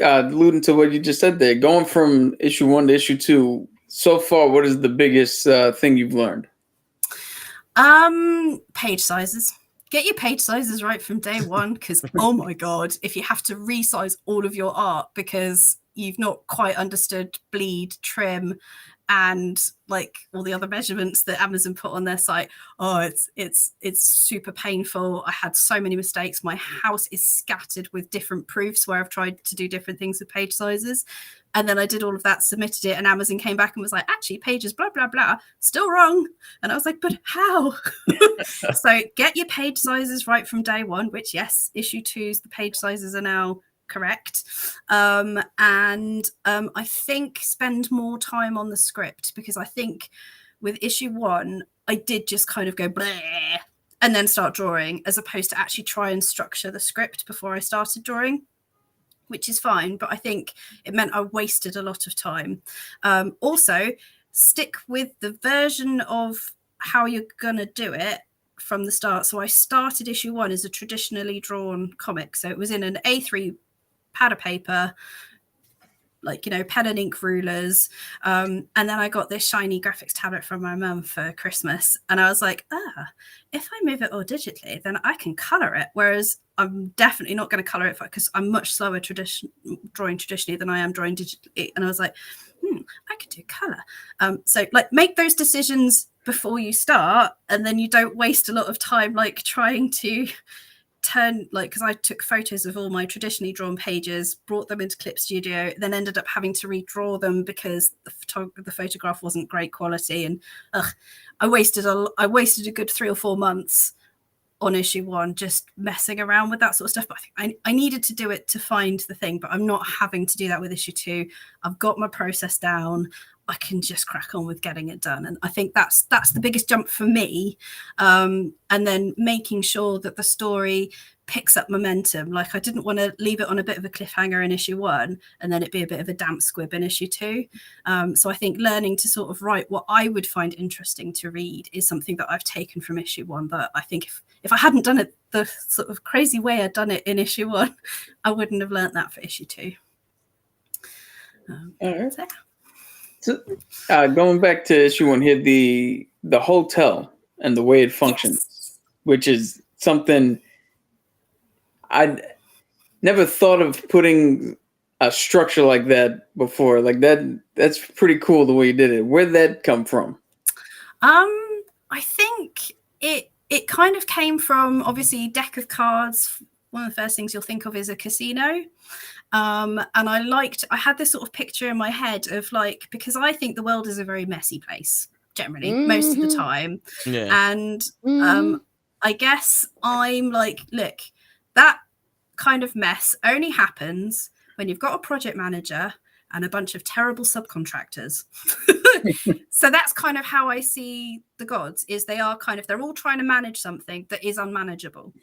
[SPEAKER 3] alluding to what you just said there, going from issue 1 to issue 2, so far, what is the biggest thing you've learned?
[SPEAKER 6] Page sizes. Get your page sizes right from day one, because oh my god, if you have to resize all of your art because you've not quite understood bleed, trim, and like all the other measurements that Amazon put on their site. Oh, it's super painful. I had so many mistakes. My house is scattered with different proofs where I've tried to do different things with page sizes. And then I did all of that, submitted it, and Amazon came back and was like, actually, pages, blah, blah, blah, still wrong. And I was like, but how? So get your page sizes right from day one, which, yes, issue 2's, the page sizes are now correct. And I think spend more time on the script, because I think with issue 1, I did just kind of go bleh and then start drawing, as opposed to actually try and structure the script before I started drawing, which is fine, but I think it meant I wasted a lot of time. Also, stick with the version of how you're going to do it from the start. So I started issue 1 as a traditionally drawn comic. So it was in an A3 pad of paper, like, you know, pen and ink rulers. And then I got this shiny graphics tablet from my mum for Christmas. And I was like, if I move it all digitally, then I can color it. Whereas I'm definitely not going to color it because I'm much slower drawing traditionally than I am drawing digitally. And I was like, I could do color. So like make those decisions before you start, and then you don't waste a lot of time like trying to turn, like, because I took photos of all my traditionally drawn pages, brought them into Clip Studio, then ended up having to redraw them because the photograph wasn't great quality, and I wasted a good 3 or 4 months on issue 1 just messing around with that sort of stuff. But I think I needed to do it to find the thing, but I'm not having to do that with issue 2. I've got my process down. I can just crack on with getting it done. And I think that's the biggest jump for me. And then making sure that the story picks up momentum. Like, I didn't want to leave it on a bit of a cliffhanger in issue 1 and then it be a bit of a damp squib in issue 2. So I think learning to sort of write what I would find interesting to read is something that I've taken from issue 1. But I think if I hadn't done it the sort of crazy way I'd done it in issue 1, I wouldn't have learnt that for issue 2.
[SPEAKER 3] All right.
[SPEAKER 6] So,
[SPEAKER 3] So, going back to issue 1 here, the hotel and the way it functions,
[SPEAKER 6] yes.
[SPEAKER 3] which is something I'd never thought of putting a structure like that before. Like that's pretty cool the way you did it. Where'd that come from?
[SPEAKER 6] I think it kind of came from, obviously, deck of cards. One of the first things you'll think of is a casino. And I had this sort of picture in my head of, like, because I think the world is a very messy place generally, most of the time.
[SPEAKER 1] Yeah.
[SPEAKER 6] And I guess I'm like, look, that kind of mess only happens when you've got a project manager and a bunch of terrible subcontractors. So that's kind of how I see the gods, is they're all trying to manage something that is unmanageable.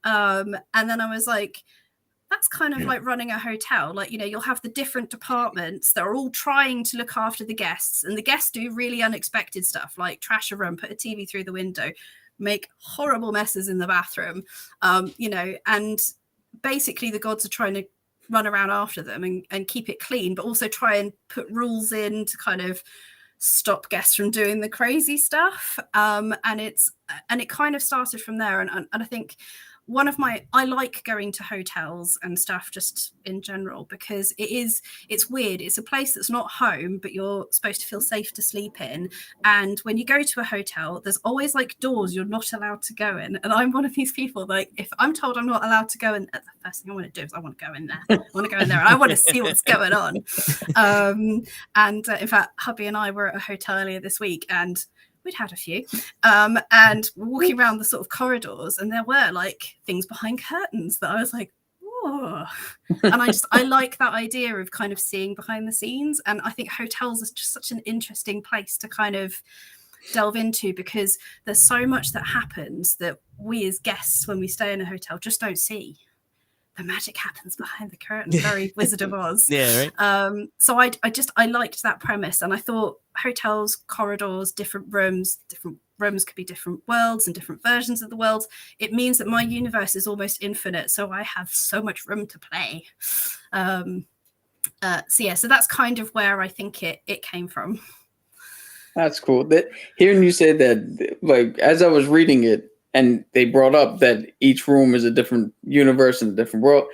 [SPEAKER 6] And then I was like, that's kind of like running a hotel. Like, you know, you'll have the different departments that are all trying to look after the guests, and the guests do really unexpected stuff, like trash a room, put a TV through the window, make horrible messes in the bathroom, you know, and basically the gods are trying to run around after them and keep it clean, but also try and put rules in to kind of stop guests from doing the crazy stuff. And it kind of started from there. And I think I like going to hotels and stuff just in general, because it's weird. It's a place that's not home, but you're supposed to feel safe to sleep in. And when you go to a hotel, there's always like doors you're not allowed to go in. And I'm one of these people, like, if I'm told I'm not allowed to go in, the first thing I want to do is I want to go in there. I want to go in there and I want to see what's going on. In fact, hubby and I were at a hotel earlier this week, and we'd had a few, and walking around the sort of corridors, and there were like things behind curtains that I was like, whoa. And I like that idea of kind of seeing behind the scenes. And I think hotels is just such an interesting place to kind of delve into, because there's so much that happens that we as guests, when we stay in a hotel, just don't see. The magic happens behind the curtain, very Wizard of Oz.
[SPEAKER 1] Yeah, right.
[SPEAKER 6] So I liked that premise, and I thought hotels, corridors, different rooms could be different worlds and different versions of the worlds. It means that my universe is almost infinite, so I have so much room to play. So that's kind of where I think it came from.
[SPEAKER 3] That's cool. Hearing you say that, like, as I was reading it, and they brought up that each room is a different universe and a different world,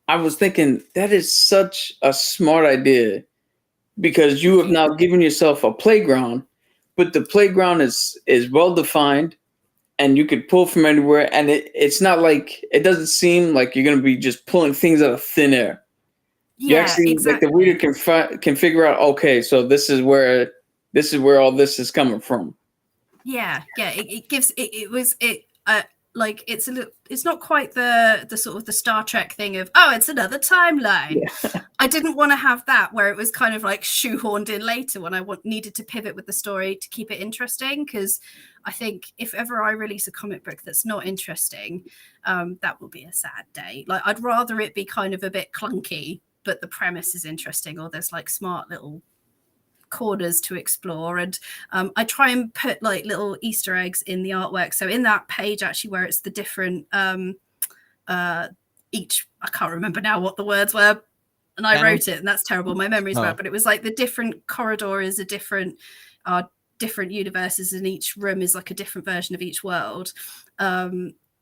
[SPEAKER 3] I was thinking that is such a smart idea because you have now given yourself a playground, but the playground is well defined, and you could pull from anywhere, and it's not like, it doesn't seem like you're going to be just pulling things out of thin air. You
[SPEAKER 6] Yeah,
[SPEAKER 3] actually,
[SPEAKER 6] exactly.
[SPEAKER 3] like, the reader can figure out, okay, so this is where all this is coming from.
[SPEAKER 6] Yeah, it gives like it's a little, it's not quite the sort of the Star Trek thing of, oh, it's another timeline.
[SPEAKER 3] Yeah.
[SPEAKER 6] I didn't want to have that where it was kind of like shoehorned in later when I needed to pivot with the story to keep it interesting, because I think if ever I release a comic book that's not interesting, that will be a sad day. Like, I'd rather it be kind of a bit clunky, but the premise is interesting, or there's like smart little corners to explore. And I try and put like little Easter eggs in the artwork. So in that page, actually, where it's the different each, I can't remember now what the words were, and I wrote it, and that's terrible, my memory's bad, but it was like the different corridor is a different universes, and each room is like a different version of each world.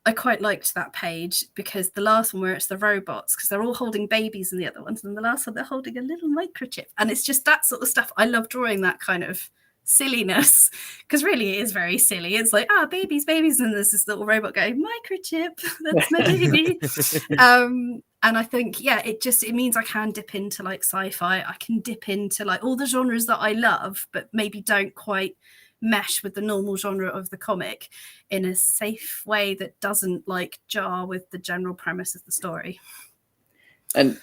[SPEAKER 6] I quite liked that page, because the last one where it's the robots, because they're all holding babies in the other ones, and the last one they're holding a little microchip, and it's just that sort of stuff. I love drawing that kind of silliness, because really it is very silly. It's like, babies, and there's this little robot going, microchip, that's my baby. And I think, it means I can dip into like sci-fi. I can dip into like all the genres that I love, but maybe don't quite mesh with the normal genre of the comic in a safe way that doesn't like jar with the general premise of the story. And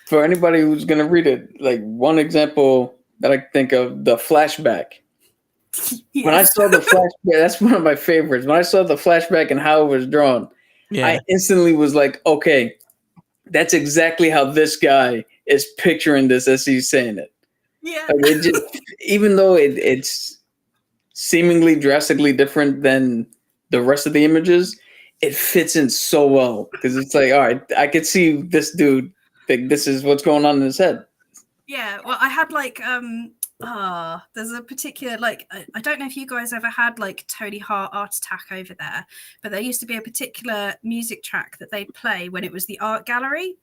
[SPEAKER 3] For anybody who's going to read it, like, one example that I think of, the flashback. Yes. When I saw the flashback, that's one of my favorites. When I saw the flashback and how it was drawn, I instantly was like, okay, that's exactly how this guy is picturing this as he's saying it.
[SPEAKER 6] Yeah.
[SPEAKER 3] Like, it just, even though it's seemingly drastically different than the rest of the images, it fits in so well, because it's like, all right, I could see this dude think this is what's going on in his head.
[SPEAKER 6] Yeah, well, I had like there's a particular, like, I don't know if you guys ever had like Tony Hart Art Attack over there, but there used to be a particular music track that they play when it was the art gallery,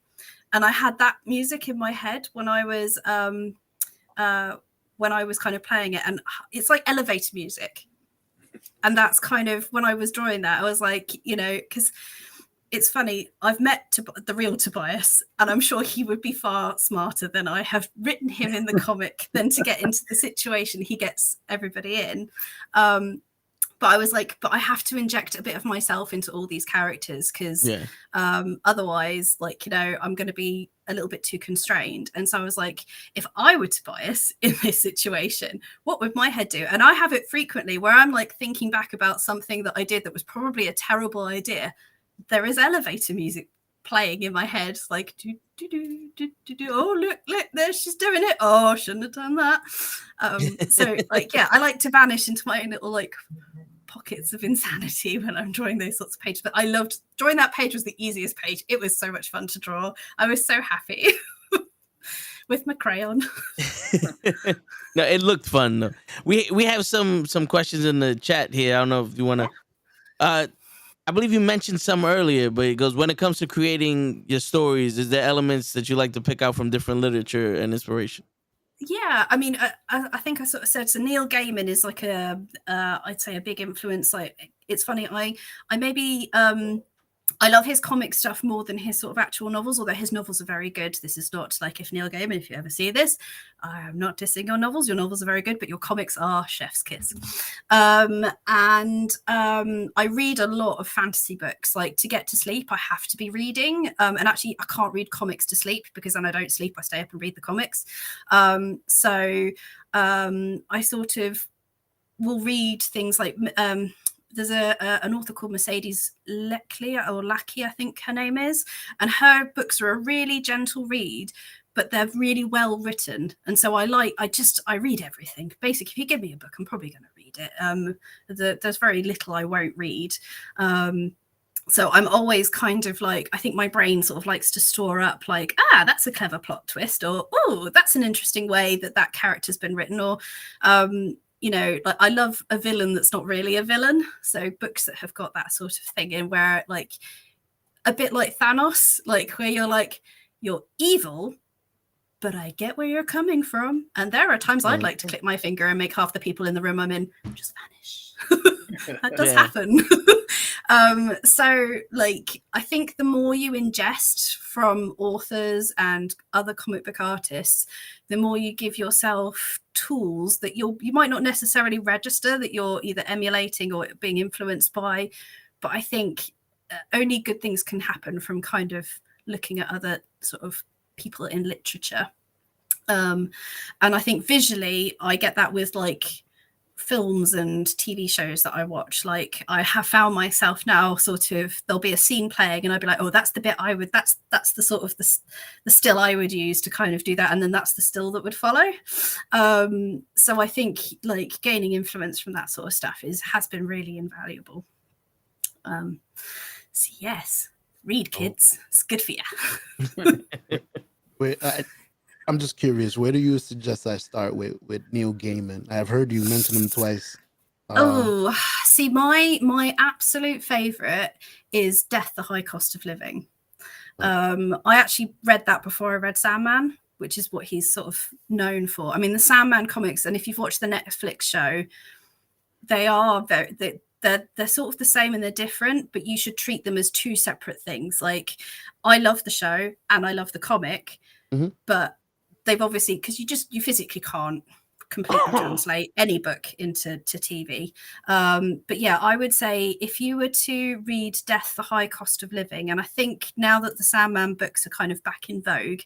[SPEAKER 6] and I had that music in my head when I was kind of playing it, and it's like elevator music. And that's kind of when I was drawing that, I was like, because it's funny, I've met the real Tobias, and I'm sure he would be far smarter than I have written him in the comic than to get into the situation he gets everybody in. But I was like, but I have to inject a bit of myself into all these characters, because otherwise, like, I'm going to be a little bit too constrained. And so I was like, if I were Tobias in this situation, what would my head do? And I have it frequently where I'm like thinking back about something that I did that was probably a terrible idea. There is elevator music playing in my head, like, do, do, do, do, do, do. Oh, look, there she's doing it. Oh, I shouldn't have done that. So, like, I like to vanish into my own little, like, pockets of insanity when I'm drawing those sorts of pages. But I loved drawing that page. Was the easiest page. It was so much fun to draw. I was so happy with my crayon.
[SPEAKER 1] No, it looked fun though. We have some questions in the chat here. I don't know if you want to. I believe you mentioned some earlier, but it goes, when it comes to creating your stories, is there elements that you like to pick out from different literature and inspiration?
[SPEAKER 6] Yeah, I mean, I think I sort of said, so Neil Gaiman is like I'd say a big influence. Like, it's funny, I maybe I love his comic stuff more than his sort of actual novels, although his novels are very good. This is not like, if Neil Gaiman, if you ever see this, I'm not dissing your novels. Your novels are very good, but your comics are chef's kiss. And I read a lot of fantasy books. Like, to get to sleep, I have to be reading. And actually, I can't read comics to sleep, because then I don't sleep. I stay up and read the comics. So I sort of will read things like... there's an author called Mercedes Lackey, I think her name is, and her books are a really gentle read, but they're really well written. And so I read everything. Basically, if you give me a book, I'm probably going to read it. There's very little I won't read. So I'm always kind of like, I think my brain sort of likes to store up like, that's a clever plot twist, or, oh, that's an interesting way that character's been written, or, like, I love a villain that's not really a villain. So books that have got that sort of thing in, where, like, a bit like Thanos, like, where you're like, you're evil, but I get where you're coming from. And there are times I'd like to click my finger and make half the people in the room I'm in just vanish. That does happen. So like, I think the more you ingest from authors and other comic book artists, the more you give yourself tools that you might not necessarily register that you're either emulating or being influenced by. But I think only good things can happen from kind of looking at other sort of people in literature. And I think visually I get that with like films and TV shows that I watch. Like I have found myself now sort of, there'll be a scene playing and I'd be like, oh, that's the bit I would, that's the sort of the still I would use to kind of do that. And then that's the still that would follow. So I think like gaining influence from that sort of stuff has been really invaluable. So yes, read, kids. It's good for you.
[SPEAKER 7] Wait, I'm just curious. Where do you suggest I start with Neil Gaiman? I've heard you mention him twice.
[SPEAKER 6] See, my absolute favorite is Death: The High Cost of Living. I actually read that before I read Sandman, which is what he's sort of known for. I mean, the Sandman comics, and if you've watched the Netflix show, they are they're sort of the same and they're different, but you should treat them as two separate things. Like I love the show and I love the comic, but they've obviously, because you physically can't completely translate any book into TV. But yeah, I would say if you were to read Death: The High Cost of Living, and I think now that the Sandman books are kind of back in vogue,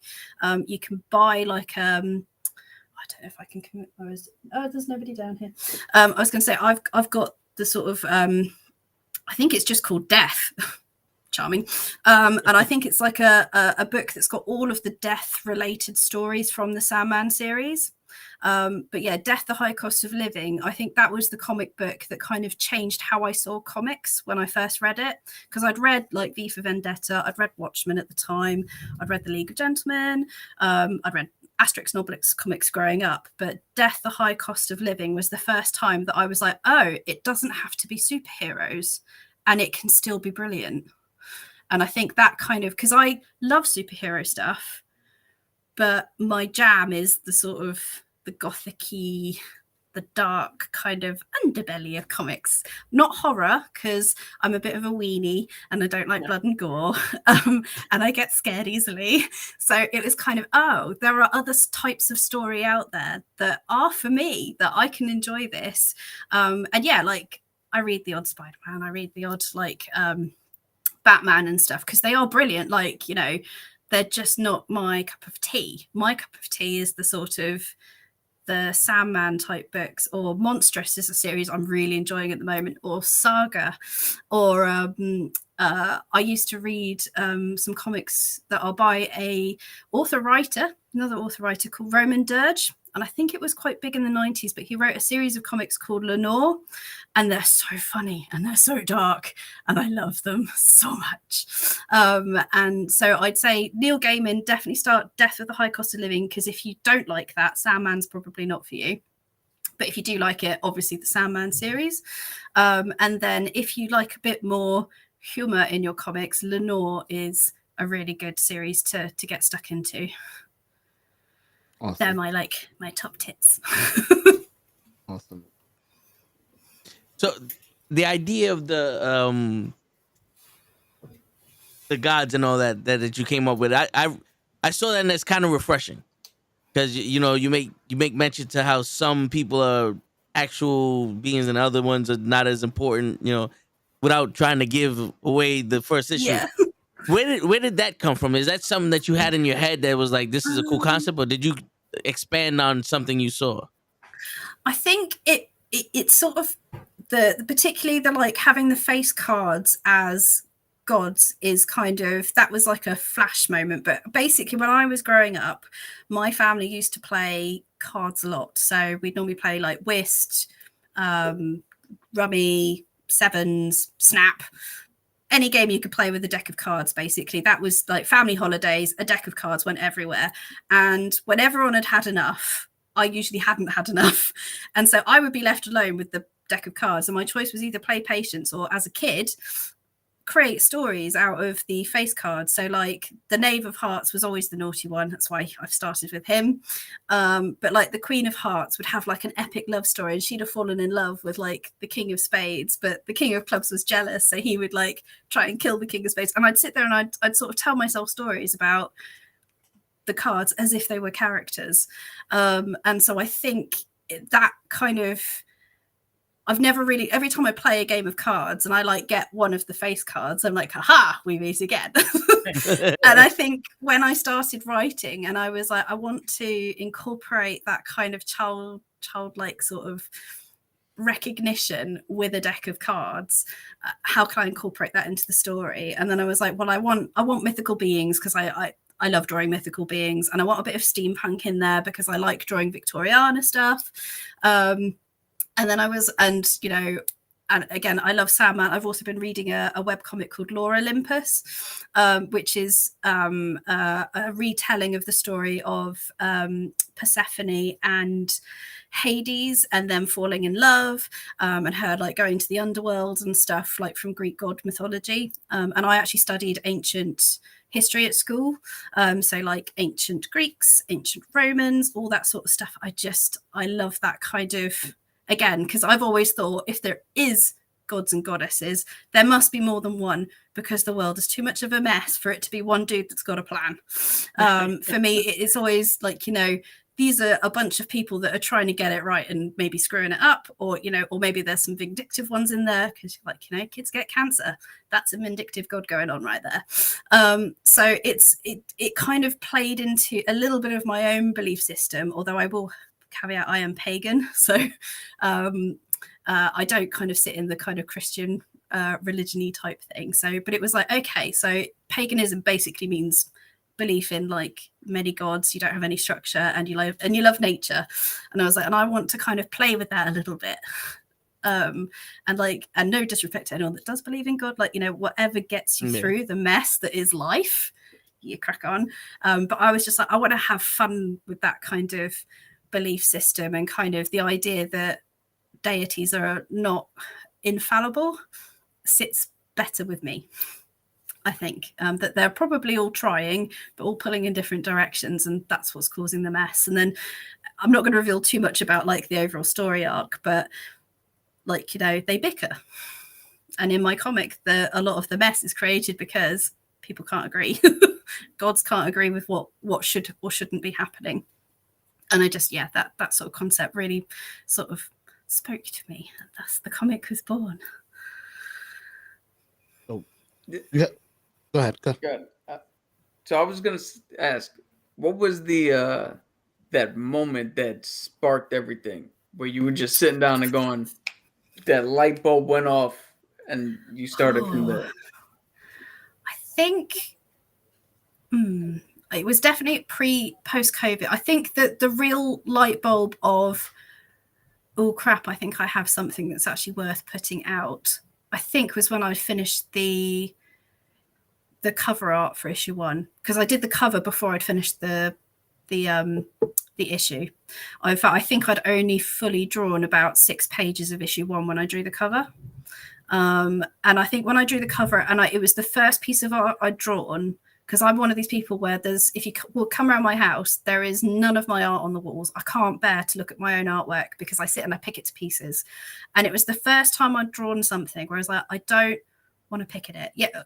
[SPEAKER 6] you can buy like I don't know if I can commit. There's nobody down here. I was going to say I've got the sort of I think it's just called Death. Charming. And I think it's like a book that's got all of the death related stories from the Sandman series. But yeah, Death: The High Cost of Living, I think that was the comic book that kind of changed how I saw comics when I first read it, because I'd read like V for Vendetta, I'd read Watchmen at the time, I'd read The League of Gentlemen, I'd read Asterix and Obelix comics growing up, but Death: The High Cost of Living was the first time that I was like, oh, it doesn't have to be superheroes and it can still be brilliant. And I think that kind of, because I love superhero stuff, but my jam is the sort of the gothic-y, the dark kind of underbelly of comics. Not horror, because I'm a bit of a weenie and I don't like blood and gore, and I get scared easily. So it was kind of, oh, there are other types of story out there that are for me, that I can enjoy this. And yeah, like I read the odd Spider-Man, I read the odd like Batman and stuff, because they are brilliant. Like, you know, they're just not my cup of tea. My cup of tea is the sort of the Sandman type books, or Monstrous is a series I'm really enjoying at the moment, or Saga, or I used to read some comics that are by another author writer called Roman Dirge. And I think it was quite big in the 90s, but he wrote a series of comics called Lenore, and they're so funny and they're so dark and I love them so much. And so I'd say Neil Gaiman, definitely start Death of the High Cost of Living, because if you don't like that, Sandman's probably not for you. But if you do like it, obviously the Sandman series. And then if you like a bit more humor in your comics, Lenore is a really good series to get stuck into. Awesome. They're my top tips.
[SPEAKER 7] Awesome.
[SPEAKER 1] So the idea of the gods and all that you came up with, I saw that, and it's kind of refreshing, because you know you make mention to how some people are actual beings and other ones are not as important, you know, without trying to give away the first issue. Yeah. Where did that come from? Is that something that you had in your head that was like, this is a cool concept, or did you expand on something you saw?
[SPEAKER 6] I think it's sort of particularly the like having the face cards as gods is kind of, that was like a flash moment. But basically when I was growing up, my family used to play cards a lot. So we'd normally play like whist, rummy, sevens, snap, any game you could play with a deck of cards. Basically that was like family holidays, a deck of cards went everywhere, and when everyone had enough, I usually hadn't had enough, and so I would be left alone with the deck of cards, and my choice was either play patience, or as a kid create stories out of the face cards. So like the Knave of Hearts was always the naughty one. That's why I've started with him. But like the Queen of Hearts would have like an epic love story, and she'd have fallen in love with like the King of Spades, but the King of Clubs was jealous. So he would like try and kill the King of Spades. And I'd sit there and I'd sort of tell myself stories about the cards as if they were characters. And so I think that kind of, I've never really, every time I play a game of cards and I like get one of the face cards, I'm like, haha, we meet again. And I think when I started writing and I was like, I want to incorporate that kind of childlike sort of recognition with a deck of cards, how can I incorporate that into the story? And then I was like, well, I want mythical beings, because I love drawing mythical beings, and I want a bit of steampunk in there because I like drawing Victoriana stuff. And then and again, I love Sandman. I've also been reading a webcomic called Lore Olympus, which is a retelling of the story of Persephone and Hades, and them falling in love, and her like going to the underworld and stuff, like from Greek god mythology. And I actually studied ancient history at school, so like ancient Greeks, ancient Romans, all that sort of stuff. I love that kind of, again, because I've always thought if there is gods and goddesses, there must be more than one, because the world is too much of a mess for it to be one dude that's got a plan. For me, it's always like, these are a bunch of people that are trying to get it right and maybe screwing it up, or or maybe there's some vindictive ones in there, because kids get cancer. That's a vindictive god going on right there. So it kind of played into a little bit of my own belief system, although I will caveat I am pagan, so I don't kind of sit in the kind of Christian religion-y type thing. So, but it was like, okay, so paganism basically means belief in like many gods, you don't have any structure, and you love nature. And I was like, and I want to kind of play with that a little bit. And no disrespect to anyone that does believe in God, like, whatever gets you through the mess that is life, you crack on. But I was just like, I want to have fun with that kind of belief system, and kind of the idea that deities are not infallible sits better with me. I think that they're probably all trying, but all pulling in different directions, and that's what's causing the mess. And then I'm not going to reveal too much about like the overall story arc, but like, they bicker. And in my comic, a lot of the mess is created because people can't agree. Gods can't agree with what should or shouldn't be happening. And I just, that sort of concept really sort of spoke to me. And thus the comic was born.
[SPEAKER 7] Oh, yeah. Go ahead. Go.
[SPEAKER 3] So I was gonna ask, what was the that moment that sparked everything, where you were just sitting down and going, that light bulb went off, and you started from there?
[SPEAKER 6] I think it was definitely post-COVID. I think that the real light bulb of, oh crap, I think I have something that's actually worth putting out, I think was when I finished the cover art for issue 1, because I did the cover before I'd finished the issue. In fact, I think I'd only fully drawn about 6 pages of issue 1 when I drew the cover. And I think when I drew the cover, and it was the first piece of art I'd drawn, because I'm one of these people where if you will come around my house, there is none of my art on the walls. I can't bear to look at my own artwork, because I sit and I pick it to pieces. And it was the first time I'd drawn something where I was like, I don't want to pick at it. Yeah,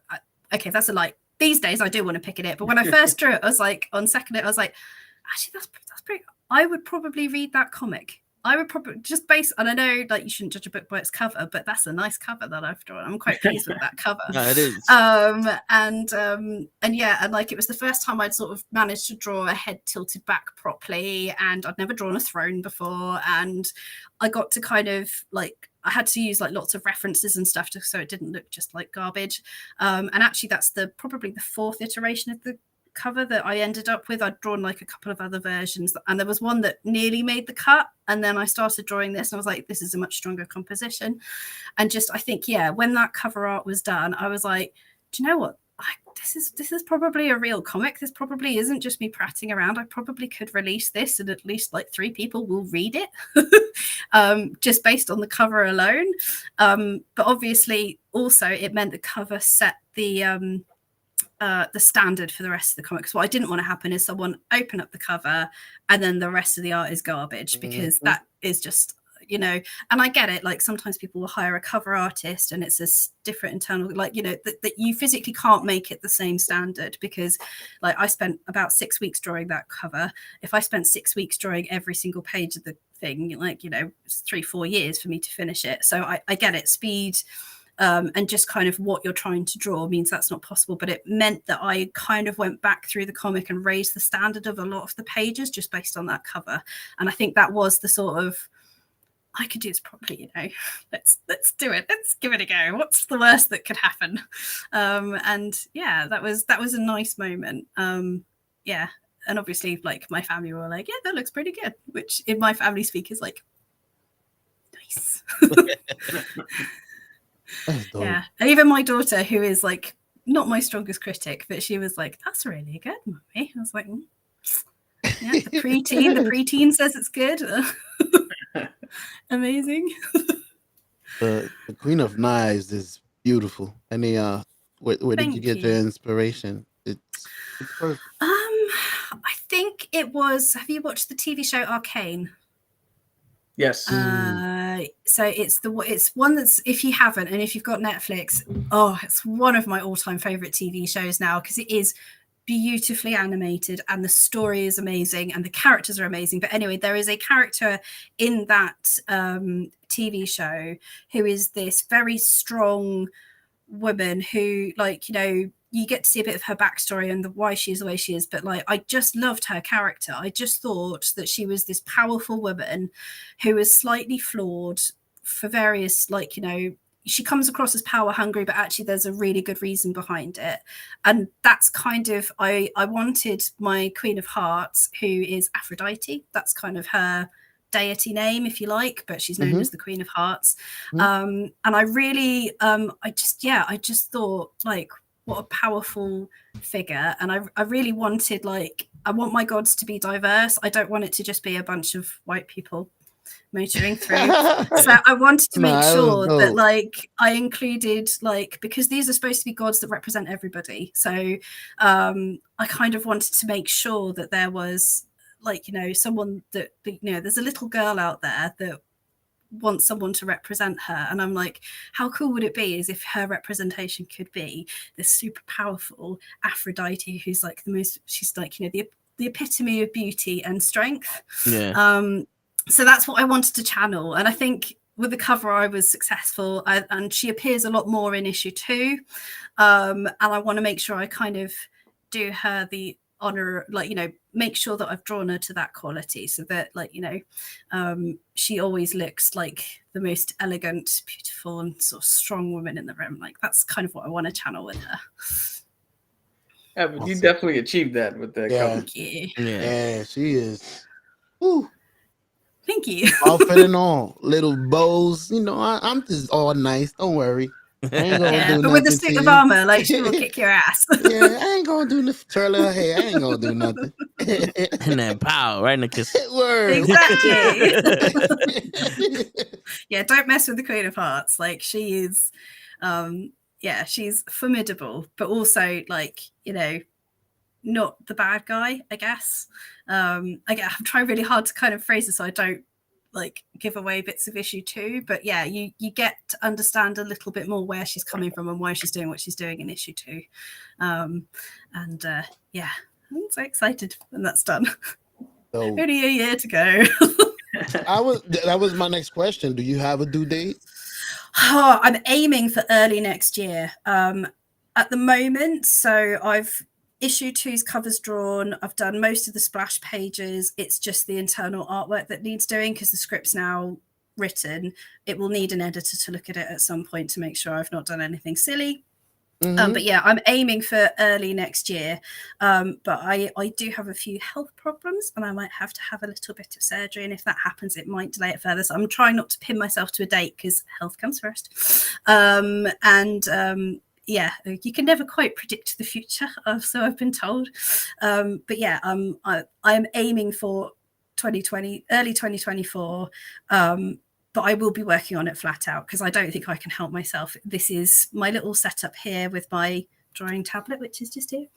[SPEAKER 6] okay, that's a lie. These days I do want to pick at it. But when I first drew it, I was like, on second it, I was like, actually, that's pretty, I would probably read that comic. I would probably just and I know like you shouldn't judge a book by its cover, but that's a nice cover that I've drawn. I'm quite pleased with that cover.
[SPEAKER 1] No, it is.
[SPEAKER 6] And like it was the first time I'd sort of managed to draw a head tilted back properly, and I'd never drawn a throne before, and I got to kind of like, I had to use like lots of references and stuff just so it didn't look just like garbage. And actually that's probably the 4th iteration of the cover that I ended up with. I'd drawn like a couple of other versions, and there was one that nearly made the cut, and then I started drawing this and I was like, this is a much stronger composition. And just I think when that cover art was done, I was like, do you know what, this is probably a real comic. This probably isn't just me prattling around. I probably could release this and at least like 3 people will read it, just based on the cover alone. But obviously also it meant the cover set the standard for the rest of the comic. So what I didn't want to happen is someone open up the cover and then the rest of the art is garbage, because that is just, you know, and I get it. Like sometimes people will hire a cover artist and it's a different internal, like, you know, that you physically can't make it the same standard, because like I spent about 6 weeks drawing that cover. If I spent 6 weeks drawing every single page of the thing, like, you know, it's 3-4 years for me to finish it. So I get it. Speed and just kind of what you're trying to draw means that's not possible. But it meant that I kind of went back through the comic and raised the standard of a lot of the pages just based on that cover. And I think that was the sort of, I could do this properly, you know, let's do it. Let's give it a go. What's the worst that could happen? And yeah, that was a nice moment. Yeah. And obviously like my family were like, yeah, that looks pretty good, which in my family speak is like, nice. Yeah. And even my daughter, who is like not my strongest critic, but she was like, that's really good, Mummy. I was like, yeah, the preteen says it's good. Amazing.
[SPEAKER 7] The Queen of Knives is beautiful. Any where did you get your inspiration? It's perfect.
[SPEAKER 6] I think it was, have you watched the TV show Arcane?
[SPEAKER 3] Yes.
[SPEAKER 6] So it's one that's, if you haven't, and if you've got Netflix, it's one of my all-time favorite TV shows now, because it is beautifully animated and the story is amazing and the characters are amazing. But anyway, there is a character in that TV show who is this very strong woman who, like, you know, you get to see a bit of her backstory and why she is the way she is. But like, I just loved her character. I just thought that she was this powerful woman who was slightly flawed for various, like, you know, she comes across as power hungry, but actually there's a really good reason behind it. And that's kind of, I wanted my Queen of Hearts, who is Aphrodite. That's kind of her deity name, if you like, but she's known as the Queen of Hearts. And I really, I just thought, like, what a powerful figure. And I really wanted, like, I want my gods to be diverse. I don't want it to just be a bunch of white people motoring through. So I wanted to make sure that, like, I included, like, because these are supposed to be gods that represent everybody. So I kind of wanted to make sure that there was, like, you know, someone that, you know, there's a little girl out there that wants someone to represent her. And I'm like, how cool would it be is if her representation could be this super powerful Aphrodite who's like the most, she's like, you know, the epitome of beauty and strength. Yeah. So that's what I wanted to channel. And I think with the cover, I was successful. And she appears a lot more in issue 2. And I want to make sure I kind of do her the honor, like, you know, make sure that I've drawn her to that quality so that, like, you know, she always looks like the most elegant, beautiful, and sort of strong woman in the room. Like, that's kind of what I want to channel with her.
[SPEAKER 3] Yeah, but you definitely achieved that with that cover.
[SPEAKER 6] Thank you.
[SPEAKER 7] Yeah, she is. Woo.
[SPEAKER 6] Thank you.
[SPEAKER 7] Outfit and all, little bows. You know, I'm just all nice. Don't worry. I ain't gonna do
[SPEAKER 6] but with the suit of armor, like, she will kick your ass.
[SPEAKER 7] Yeah, I ain't gonna do nothing. Twirl her hair. I ain't gonna do nothing.
[SPEAKER 1] And then pow, right in the kiss.
[SPEAKER 7] Word.
[SPEAKER 6] Exactly. Yeah, don't mess with the Queen of Hearts. Like, she is, yeah, she's formidable, but also, like, you know, not the bad guy, I guess. I'm trying really hard to kind of phrase this so I don't, like, give away bits of issue 2, but yeah, you get to understand a little bit more where she's coming from and why she's doing what she's doing in issue 2. Yeah, I'm so excited when that's done. So, only a year to go.
[SPEAKER 7] That was my next question. Do you have a due date?
[SPEAKER 6] I'm aiming for early next year. At the moment, so issue 2's covers drawn. I've done most of the splash pages. It's just the internal artwork that needs doing because the script's now written. It will need an editor to look at it at some point to make sure I've not done anything silly. But yeah, I'm aiming for early next year. But I do have a few health problems and I might have to have a little bit of surgery. And if that happens, it might delay it further. So I'm trying not to pin myself to a date because health comes first. yeah, you can never quite predict the future, so I've been told. But yeah, I'm aiming for 2020, early 2024. But I will be working on it flat out because I don't think I can help myself. This is my little setup here with my drawing tablet, which is just here.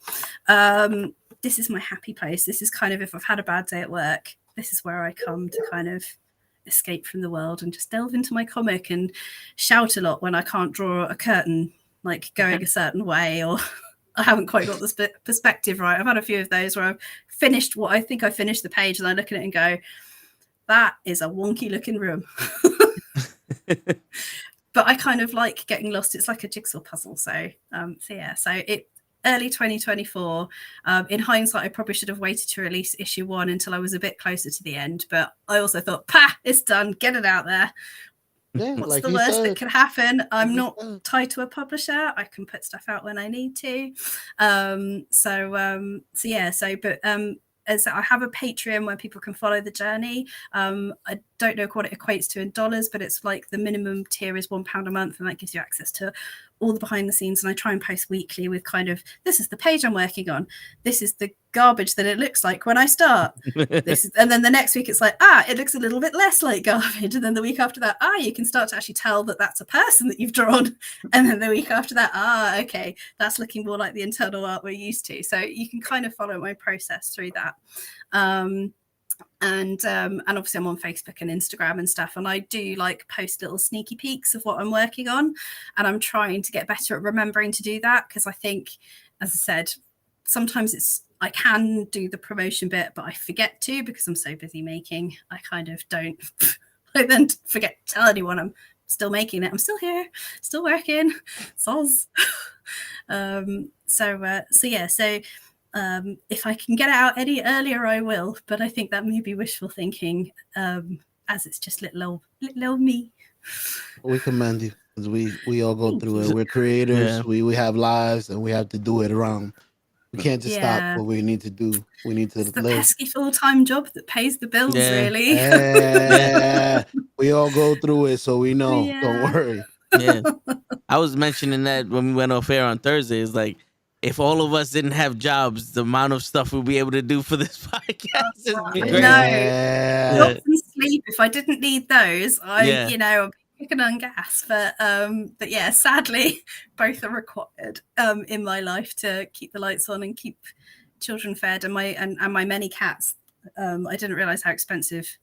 [SPEAKER 6] This is my happy place. This is kind of, if I've had a bad day at work, this is where I come to kind of escape from the world and just delve into my comic and shout a lot when I can't draw a curtain like going a certain way, or I haven't quite got the perspective right. I've had a few of those where I've finished what I think I finished the page and I look at it and go, that is a wonky looking room. But I kind of like getting lost. It's like a jigsaw puzzle. So it early 2024. In hindsight, I probably should have waited to release issue 1 until I was a bit closer to the end. But I also thought, it's done. Get it out there.
[SPEAKER 7] Yeah,
[SPEAKER 6] What's
[SPEAKER 7] like
[SPEAKER 6] the
[SPEAKER 7] you
[SPEAKER 6] worst
[SPEAKER 7] said.
[SPEAKER 6] that could happen? I'm
[SPEAKER 7] you
[SPEAKER 6] not
[SPEAKER 7] said.
[SPEAKER 6] tied to a publisher. I can put stuff out when I need to. As I have a Patreon where people can follow the journey. I don't know what it equates to in dollars, but it's like the minimum tier is £1 a month, and that gives you access to all the behind the scenes. And I try and post weekly with kind of, this is the page I'm working on. This is the garbage that it looks like when I start. And then the next week it's like, it looks a little bit less like garbage. And then the week after that, you can start to actually tell that that's a person that you've drawn. And then the week after that, okay, that's looking more like the internal art we're used to. So you can kind of follow my process through that. And obviously I'm on Facebook and Instagram and stuff, and I do like post little sneaky peeks of what I'm working on, and I'm trying to get better at remembering to do that, because I think, as I said, sometimes I can do the promotion bit, but I forget to because I'm so busy making. I kind of don't. I then forget to tell anyone I'm still making it. I'm still here, still working. Soz. If I can get it out any earlier, I will. But I think that may be wishful thinking, as it's just little old me.
[SPEAKER 7] We commend you because we all go through it. We're creators.
[SPEAKER 1] Yeah.
[SPEAKER 7] We have lives, and we have to do it around. We can't just stop what we need to do. We need to
[SPEAKER 6] It's the
[SPEAKER 7] live.
[SPEAKER 6] pesky full-time job that pays the bills, really.
[SPEAKER 7] Yeah. We all go through it, so we know.
[SPEAKER 6] Yeah.
[SPEAKER 7] Don't worry.
[SPEAKER 1] Yeah. I was mentioning that when we went off air on Thursday. It's like, if all of us didn't have jobs, the amount of stuff we'll be able to do for this podcast is great.
[SPEAKER 7] Yeah.
[SPEAKER 6] Not from sleep. If I didn't need those, I'd be picking on gas. But yeah, sadly, both are required in my life to keep the lights on and keep children fed, and my many cats. I didn't realize how expensive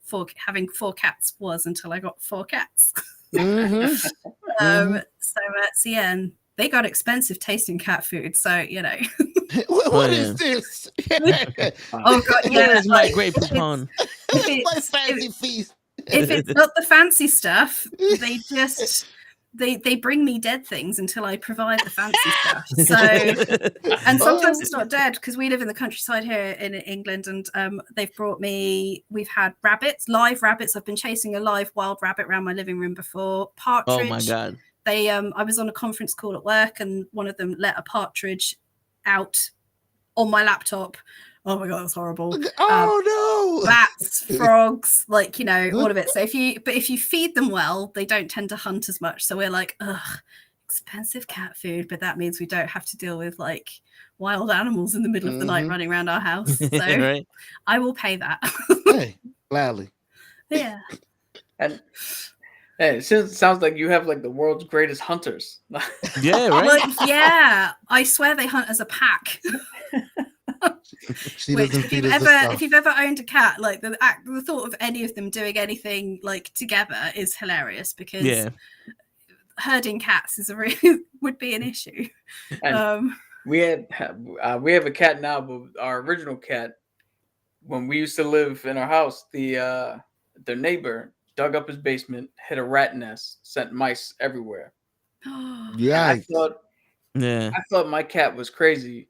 [SPEAKER 6] having 4 cats was until I got 4 cats.
[SPEAKER 1] Mm-hmm.
[SPEAKER 6] And they got expensive tasting cat food, so
[SPEAKER 7] What is this?
[SPEAKER 6] Oh god,
[SPEAKER 1] Where is my great poupon?
[SPEAKER 7] My fancy feast.
[SPEAKER 6] If it's not the fancy stuff, they just they bring me dead things until I provide the fancy stuff. So, and sometimes it's not dead, because we live in the countryside here in England, and they've brought me. We've had rabbits, live rabbits. I've been chasing a live wild rabbit around my living room before. Partridge.
[SPEAKER 1] Oh my god.
[SPEAKER 6] They I was on a conference call at work, and one of them let a partridge out on my laptop. Oh my god, that was horrible.
[SPEAKER 7] Oh no!
[SPEAKER 6] Bats, frogs, all of it. So if you feed them well, they don't tend to hunt as much. So we're like, expensive cat food, but that means we don't have to deal with wild animals in the middle of the night running around our house. So
[SPEAKER 1] Right.
[SPEAKER 6] I will pay that.
[SPEAKER 7] Hey, gladly.
[SPEAKER 6] Yeah.
[SPEAKER 3] And hey, it sounds like you have the world's greatest hunters.
[SPEAKER 1] Yeah, right.
[SPEAKER 6] Yeah, I swear they hunt as a pack.
[SPEAKER 7] She
[SPEAKER 6] Which,
[SPEAKER 7] doesn't
[SPEAKER 6] if
[SPEAKER 7] feed
[SPEAKER 6] you've
[SPEAKER 7] us the
[SPEAKER 6] ever
[SPEAKER 7] stuff.
[SPEAKER 6] if you've ever owned a cat, the thought of any of them doing anything together is hilarious, because herding cats would be an issue.
[SPEAKER 3] And we have a cat now, but our original cat, when we used to live in our house, their neighbor dug up his basement, hit a rat nest, sent mice everywhere.
[SPEAKER 7] Yeah.
[SPEAKER 3] I thought my cat was crazy,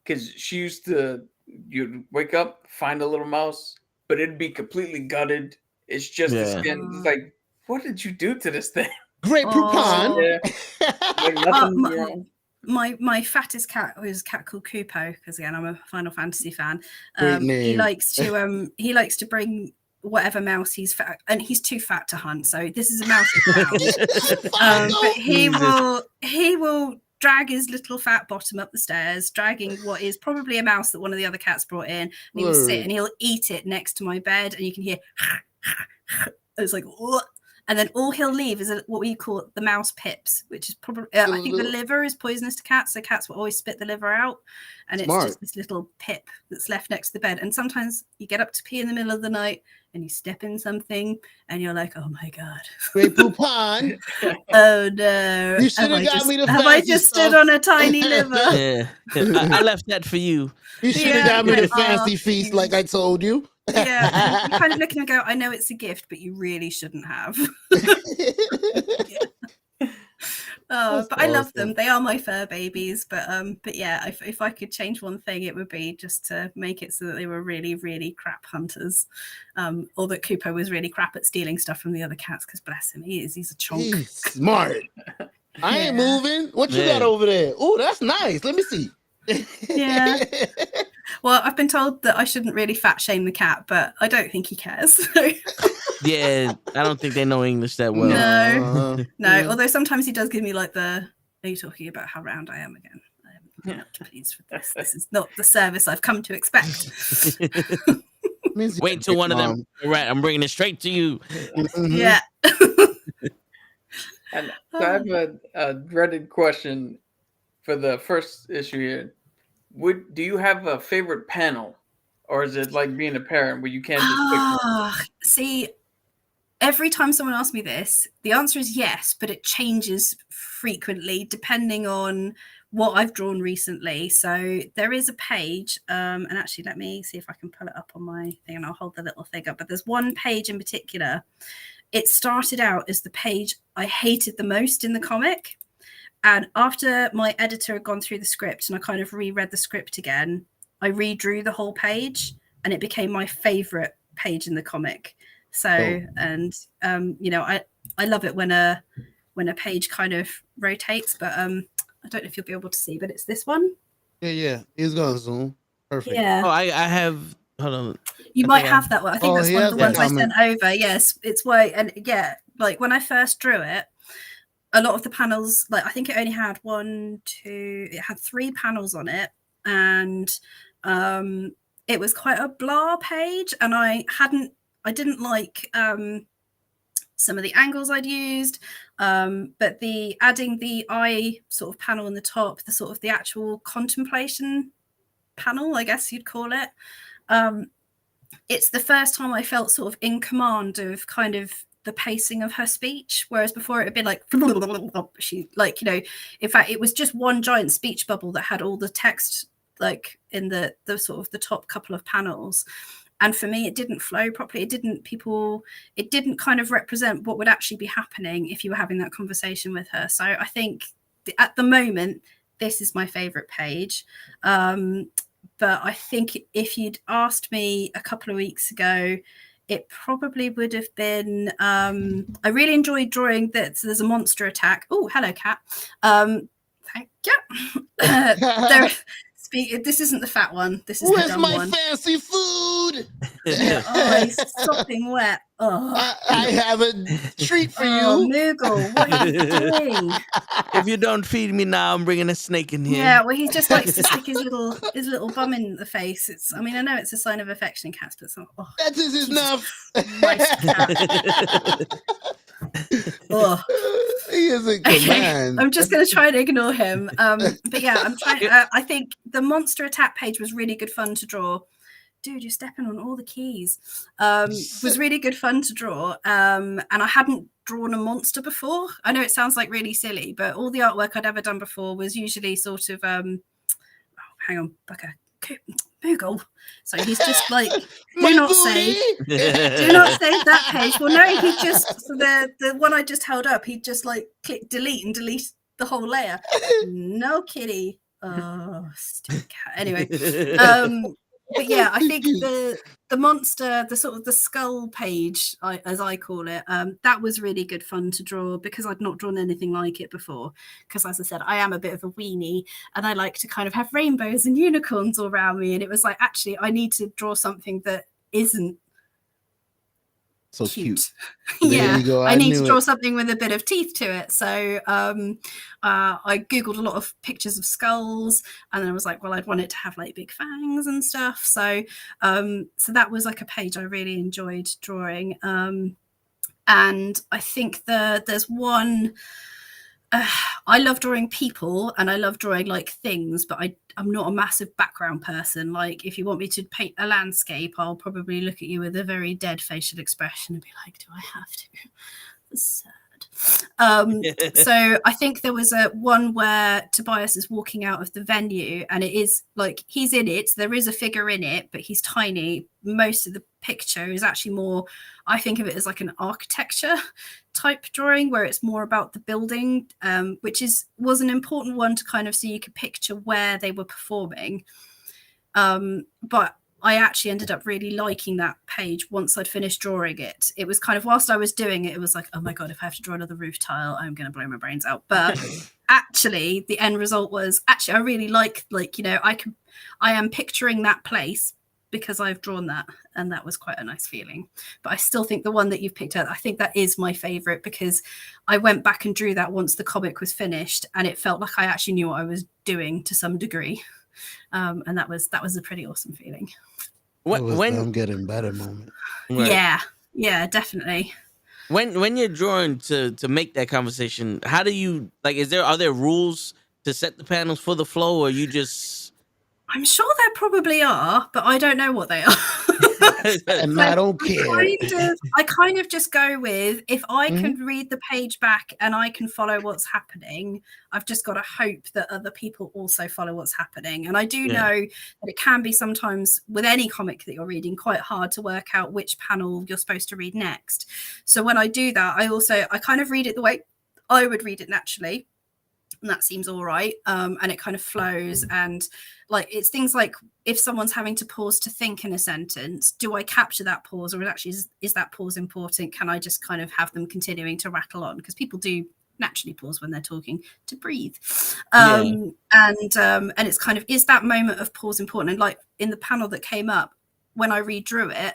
[SPEAKER 3] because she used to, you'd wake up, find a little mouse, but it'd be completely gutted. It's just the skin. It's like, what did you do to this thing?
[SPEAKER 7] Great poupon.
[SPEAKER 3] Nothing
[SPEAKER 6] my fattest cat was a cat called Kupo, because again I'm a Final Fantasy fan.
[SPEAKER 7] Great name.
[SPEAKER 6] He likes to bring whatever mouse he's fat, and he's too fat to hunt. So this is a mouse. But he will drag his little fat bottom up the stairs, dragging what is probably a mouse that one of the other cats brought in. And he will sit and he'll eat it next to my bed, and you can hear it's like, what? And then all he'll leave is what we call the mouse pips, which is probably, I think the liver is poisonous to cats. So cats will always spit the liver out. And it's just this little pip that's left next to the bed. And sometimes you get up to pee in the middle of the night and you step in something and you're like, oh my God.
[SPEAKER 7] Great poupon.
[SPEAKER 6] Oh no.
[SPEAKER 7] You should have got me the
[SPEAKER 6] Have I just stood on a tiny liver?
[SPEAKER 1] Yeah. I left that for you.
[SPEAKER 7] You should have got me the fancy feast like I told you.
[SPEAKER 6] Yeah, you kind of look at him and go, I know it's a gift, but you really shouldn't have. But I love them. They are my fur babies. But yeah, if I could change one thing, it would be just to make it so that they were really, really crap hunters, or that Kupo was really crap at stealing stuff from the other cats. Because bless him, he's a chonk.
[SPEAKER 7] He's smart. I ain't moving. What you got over there? Oh, that's nice. Let me see.
[SPEAKER 6] Yeah. Well, I've been told that I shouldn't really fat shame the cat, but I don't think he cares.
[SPEAKER 1] Yeah, I don't think they know English that well.
[SPEAKER 6] No. No. Although sometimes he does give me like the, are you talking about how round I am again? I'm not pleased with this. This is not the service I've come to expect.
[SPEAKER 1] Wait until one of them. Right, I'm bringing it straight to you.
[SPEAKER 6] Yeah.
[SPEAKER 3] And so I have a dreaded question for the first issue here. Do you have a favorite panel, or is it like being a parent where you can't just pick one?
[SPEAKER 6] See, every time someone asks me this, the answer is yes, but it changes frequently depending on what I've drawn recently. So there is a page, and actually let me see if I can pull it up on my thing, and I'll hold the little thing up. But there's one page in particular. It started out as the page I hated the most in the comic. And after my editor had gone through the script and I kind of reread the script again, I redrew the whole page and it became my favorite page in the comic. So, and you know, I love it when a page kind of rotates, but I don't know if you'll be able to see, but it's this one.
[SPEAKER 7] Yeah. He's gonna zoom. Perfect.
[SPEAKER 6] Yeah.
[SPEAKER 1] Oh, I have. Hold on.
[SPEAKER 6] You might have that one. I think that's one of the ones I
[SPEAKER 7] comment.
[SPEAKER 6] sent over. Yes, it's why. And yeah, like when I first drew it, a lot of the panels, like I think it only had it had 3 panels on it, and it was quite a blah page, and I didn't like some of the angles I'd used, but adding the eye sort of panel in the top, the sort of the actual contemplation panel, I guess you'd call it. It's the first time I felt sort of in command of kind of the pacing of her speech, whereas before it had been like she, like, you know, in fact it was just one giant speech bubble that had all the text like in the sort of the top couple of panels, and for me it didn't flow properly. It didn't kind of represent what would actually be happening if you were having that conversation with her. So I think at the moment this is my favorite page, but I think if you'd asked me a couple of weeks ago, it probably would have been, I really enjoyed drawing that. So there's a monster attack. Oh, hello, cat. Thank you. This isn't the fat one. This is
[SPEAKER 7] Where's
[SPEAKER 6] the dumb
[SPEAKER 7] my
[SPEAKER 6] one.
[SPEAKER 7] fancy food?
[SPEAKER 6] Oh, he's sopping wet. Oh,
[SPEAKER 7] I have a treat for
[SPEAKER 6] oh,
[SPEAKER 7] you.
[SPEAKER 6] Nukkle, what are you doing?
[SPEAKER 1] If you don't feed me now, I'm bringing a snake in here.
[SPEAKER 6] Yeah, well, he just likes to stick his little bum in the face. I mean, I know it's a sign of affection in cats, but
[SPEAKER 7] That is enough.
[SPEAKER 6] Oh.
[SPEAKER 7] He is in command.
[SPEAKER 6] I'm just going to try and ignore him. But yeah, I'm trying. I think the monster attack page was really good fun to draw. Dude, you're stepping on all the keys. Was really good fun to draw. And I hadn't drawn a monster before. I know it sounds like really silly, but all the artwork I'd ever done before was usually sort of, hang on, Bucker. Google. So he's just like, do not save that page. Well, no, he just, so the one I just held up, he just like click delete and delete the whole layer. No kitty. Oh, stupid cat. Anyway, but yeah, I think the monster, the sort of the skull page, as I call it, that was really good fun to draw because I'd not drawn anything like it before. Because as I said, I am a bit of a weenie and I like to kind of have rainbows and unicorns all around me. And it was like, actually, I need to draw something that isn't
[SPEAKER 7] So cute.
[SPEAKER 6] cute.
[SPEAKER 7] There
[SPEAKER 6] Yeah,
[SPEAKER 7] you go.
[SPEAKER 6] I need to
[SPEAKER 7] knew
[SPEAKER 6] draw
[SPEAKER 7] it.
[SPEAKER 6] something with a bit of teeth to it. So I googled a lot of pictures of skulls, and then I was like, well, I'd want it to have like big fangs and stuff. So so that was like a page I really enjoyed drawing. And I think there's one. I love drawing people and I love drawing like things, but I'm not a massive background person. Like if you want me to paint a landscape, I'll probably look at you with a very dead facial expression and be like, do I have to? That's sad. So I think there was a one where Tobias is walking out of the venue and it is like he's in it. There is a figure in it, but he's tiny. Most of the picture is actually more, I think of it as like an architecture type drawing where it's more about the building, which was an important one to kind of so you could picture where they were performing. But I actually ended up really liking that page once I'd finished drawing it. It was kind of whilst I was doing it, it was like, oh my God, if I have to draw another roof tile, I'm going to blow my brains out. But actually, the end result was actually I really like, you know, I am picturing that place because I've drawn that, and that was quite a nice feeling. But I still think the one that you've picked out, I think that is my favorite because I went back and drew that once the comic was finished, and it felt like I actually knew what I was doing to some degree. And that was a pretty awesome feeling.
[SPEAKER 7] It was them getting better moment.
[SPEAKER 6] Right. Yeah, definitely.
[SPEAKER 1] When you're drawing to make that conversation, how do you like? Are there rules to set the panels for the flow, or you just?
[SPEAKER 6] I'm sure there probably are, but I don't know what they are.
[SPEAKER 7] And I don't care.
[SPEAKER 6] I kind of just go with if I can read the page back and I can follow what's happening, I've just got to hope that other people also follow what's happening. And I do know that it can be sometimes with any comic that you're reading quite hard to work out which panel you're supposed to read next. So when I do that, I kind of read it the way I would read it naturally. And that seems all right. And it kind of flows. And like, it's things like if someone's having to pause to think in a sentence, do I capture that pause, or actually is that pause important? Can I just kind of have them continuing to rattle on? Because people do naturally pause when they're talking to breathe. And it's kind of, is that moment of pause important? And like in the panel that came up, when I redrew it,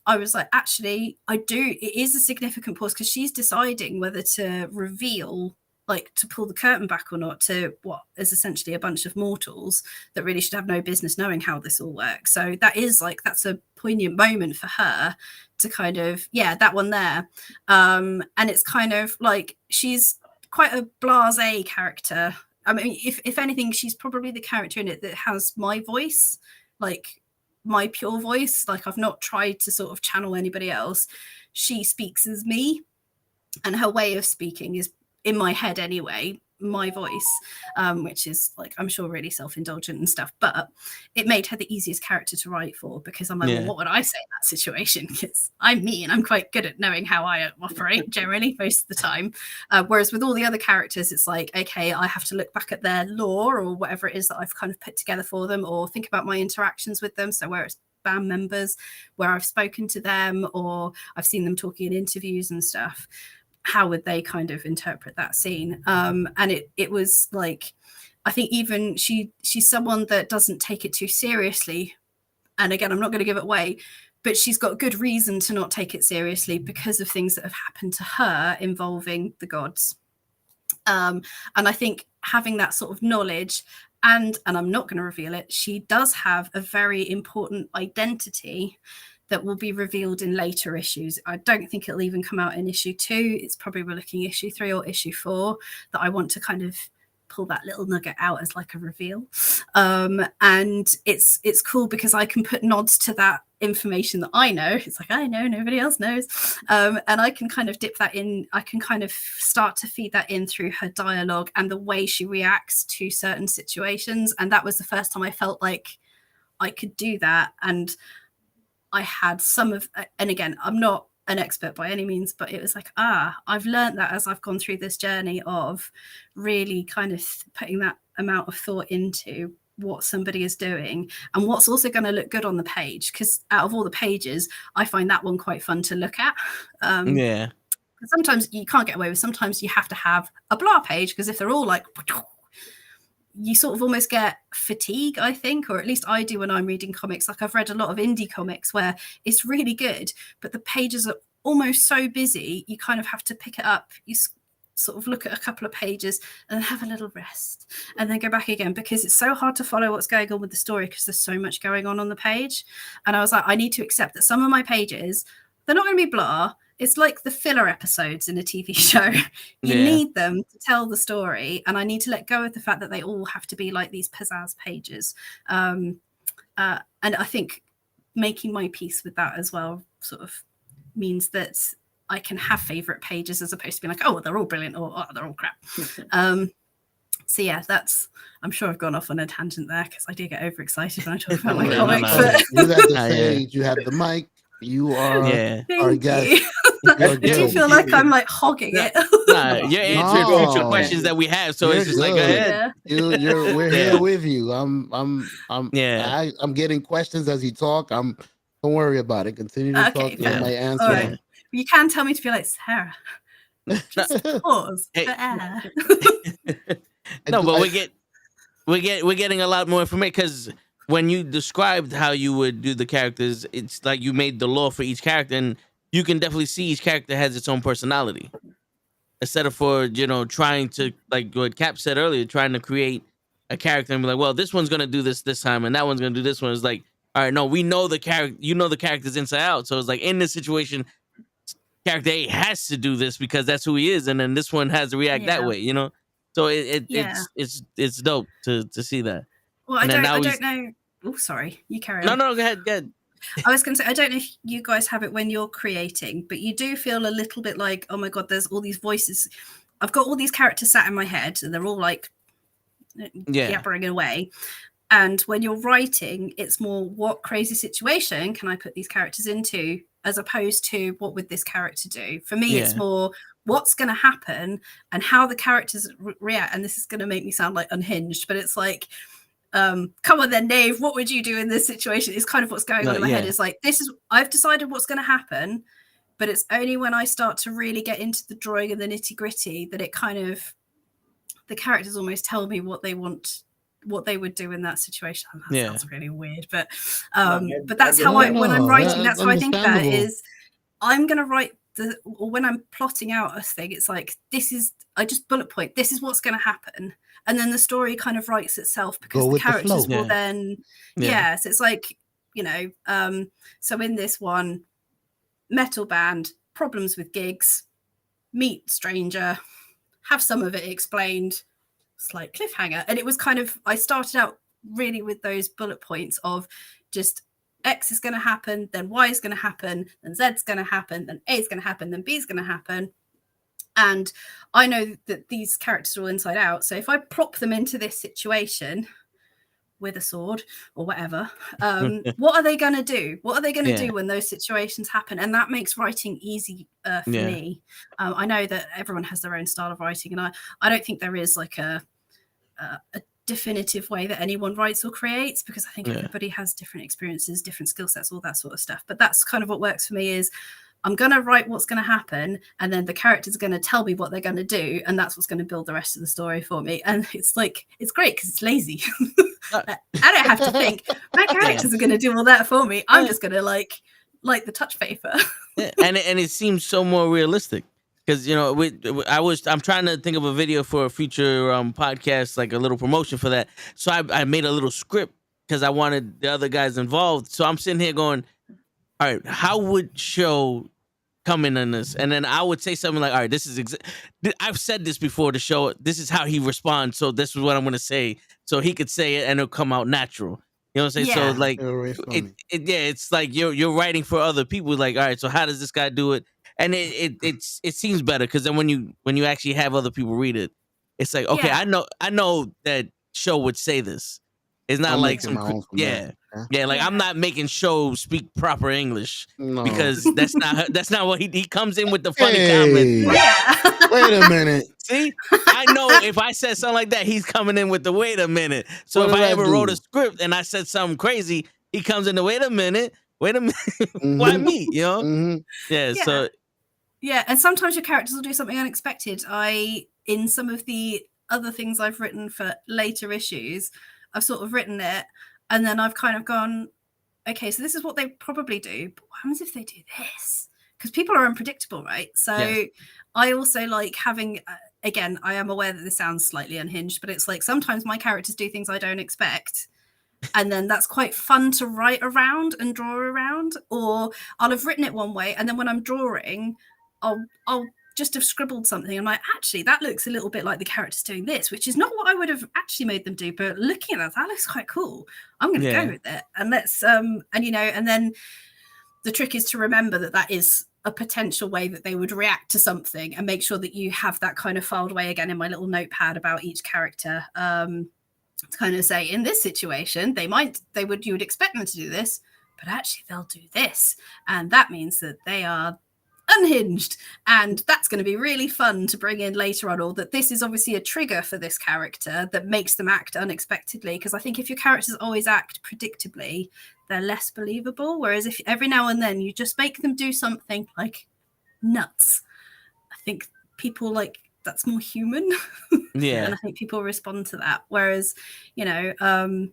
[SPEAKER 6] I was like, actually, it is a significant pause because she's deciding whether to reveal, like to pull the curtain back or not to what is essentially a bunch of mortals that really should have no business knowing how this all works. So that's a poignant moment for her to kind of, that one there. And it's kind of like, she's quite a blasé character. I mean, if anything, she's probably the character in it that has my voice, like my pure voice. Like I've not tried to sort of channel anybody else. She speaks as me, and her way of speaking is, in my head anyway, my voice, which is like, I'm sure really self-indulgent and stuff, but it made her the easiest character to write for because I'm like, well, what would I say in that situation? Because I'm me and I'm quite good at knowing how I operate generally most of the time. Whereas with all the other characters, it's like, okay, I have to look back at their lore or whatever it is that I've kind of put together for them, or think about my interactions with them. So where it's band members, where I've spoken to them or I've seen them talking in interviews and stuff, how would they kind of interpret that scene? And it was like, I think even she's someone that doesn't take it too seriously. And again, I'm not going to give it away, but she's got good reason to not take it seriously because of things that have happened to her involving the gods. And I think having that sort of knowledge, and I'm not going to reveal it, she does have a very important identity that will be revealed in later issues. I don't think it'll even come out in issue 2. It's probably we're looking issue 3 or issue 4 that I want to kind of pull that little nugget out as like a reveal. And it's cool because I can put nods to that information that I know. It's like, I know, nobody else knows. And I can kind of dip that in. I can kind of start to feed that in through her dialogue and the way she reacts to certain situations. And that was the first time I felt like I could do that. And I had some of, and again, I'm not an expert by any means, but it was like, I've learned that as I've gone through this journey of really kind of putting that amount of thought into what somebody is doing and what's also going to look good on the page. Because out of all the pages, I find that one quite fun to look at. Sometimes you can't get away with, sometimes you have to have a blah page, because if they're all like, you sort of almost get fatigue, I think, or at least I do when I'm reading comics. Like I've read a lot of indie comics where it's really good, but the pages are almost so busy, you kind of have to pick it up. You sort of look at a couple of pages and have a little rest and then go back again, because it's so hard to follow what's going on with the story because there's so much going on the page. And I was like, I need to accept that some of my pages, they're not going to be blah. It's like the filler episodes in a TV show. You need them to tell the story, and I need to let go of the fact that they all have to be like these pizzazz pages. And I think making my peace with that as well sort of means that I can have favorite pages as opposed to being like, oh, they're all brilliant, or oh, they're all crap. So yeah, I'm sure I've gone off on a tangent there because I do get overexcited when I talk about my comics.
[SPEAKER 7] You had the stage, you had the mic, you are our guest.
[SPEAKER 6] I do feel like I'm like hogging it.
[SPEAKER 1] You're answering future questions that we have, so it's just like, go ahead.
[SPEAKER 7] We're here with you. I'm getting questions as you talk. Don't worry about it. Continue to talk. I might answer.
[SPEAKER 6] All right. You can tell me to be like, Sarah, just pause for air.
[SPEAKER 1] No, but we're getting a lot more information, because when you described how you would do the characters, it's like you made the lore for each character, and you can definitely see each character has its own personality. Instead of trying to, like what Cap said earlier, trying to create a character and be like, well, this one's gonna do this time, and that one's gonna do this one. It's like, all right, no, we know the character. You know the characters inside out. So it's like, in this situation, character A has to do this because that's who he is, and then this one has to react that way. So it's dope to see that.
[SPEAKER 6] Well, I don't know. Oh, sorry, you carry on.
[SPEAKER 1] No, go ahead.
[SPEAKER 6] I was going to say, I don't know if you guys have it when you're creating, but you do feel a little bit like, oh my God, there's all these voices. I've got all these characters sat in my head, and they're all like yabbering away. And when you're writing, it's more, what crazy situation can I put these characters into, as opposed to what would this character do? For me, it's more what's going to happen and how the characters react. And this is going to make me sound like unhinged, but it's like, come on then, Knave, what would you do in this situation? It's kind of what's going on in my head. Is like, I've decided what's going to happen, but it's only when I start to really get into the drawing and the nitty gritty that it kind of, the characters almost tell me what they want, what they would do in that situation. That sounds really weird, but that's how when I'm writing, that's how I think about it. Is I'm going to write or when I'm plotting out a thing, it's like, I just bullet point, this is what's going to happen. And then the story kind of writes itself, because the characters will then, so it's like, so in this one, metal band, problems with gigs, meet stranger, have some of it explained, slight cliffhanger. And it was kind of, I started out really with those bullet points of just X is going to happen, then Y is going to happen, then Z is going to happen, then A is going to happen, then B is going to happen. And I know that these characters are all inside out. So if I plop them into this situation with a sword or whatever, what are they going to do? What are they going to do when those situations happen? And that makes writing easy for me. I know that everyone has their own style of writing, and I don't think there is like a definitive way that anyone writes or creates, because I think everybody has different experiences, different skill sets, all that sort of stuff. But that's kind of what works for me. Is I'm going to write what's going to happen, and then the characters are going to tell me what they're going to do, and that's what's going to build the rest of the story for me. And it's like, it's great because it's lazy. I don't have to think. My characters are going to do all that for me. I'm just going to like the touch paper.
[SPEAKER 1] and it seems so more realistic, because I'm trying to think of a video for a future podcast, like a little promotion for that. So I made a little script because I wanted the other guys involved. So I'm sitting here going, all right, how would show come in this? And then I would say something like, all right, this is I've said this before to show this is how he responds, so this is what I'm going to say, so he could say it and it'll come out natural. You know what I'm saying? So like, it's like you're writing for other people. Like, all right, so how does this guy do it? And it seems better, because then when you actually have other people read it, it's like, okay, I know that show would say this. It's not like some like I'm not making show speak proper English, because that's not what he comes in with the funny comment.
[SPEAKER 7] Wait a minute.
[SPEAKER 1] See, I know if I said something like that, he's coming in with the wait a minute. So if I ever wrote a script and I said something crazy, he comes in the wait a minute. Mm-hmm. Why me? Mm-hmm. So
[SPEAKER 6] and sometimes your characters will do something unexpected. In some of the other things I've written for later issues, I've sort of written it, and then I've kind of gone, okay, so this is what they probably do, but what happens if they do this? because people are unpredictable, right? So
[SPEAKER 1] Yes.
[SPEAKER 6] I also like having, again, I am aware that this sounds slightly unhinged, but it's like sometimes my characters do things I don't expect. And then that's quite fun to write around and draw around. Or I'll have written it one way, and then when I'm drawing, I'll just have scribbled something. I'm like, actually, that looks a little bit like the character's doing this, which is not what I would have actually made them do. But looking at that looks quite cool. I'm going to go with it, and let's and and then the trick is to remember that is a potential way that they would react to something, and make sure that you have that kind of filed away again in my little notepad about each character. To kind of say, in this situation, you would expect them to do this, but actually they'll do this, and that means that they are unhinged, and that's going to be really fun to bring in later on, or that this is obviously a trigger for this character that makes them act unexpectedly. Because I think if your characters always act predictably, they're less believable, whereas if every now and then you just make them do something like nuts, I think people like that's more human. And I think people respond to that, whereas I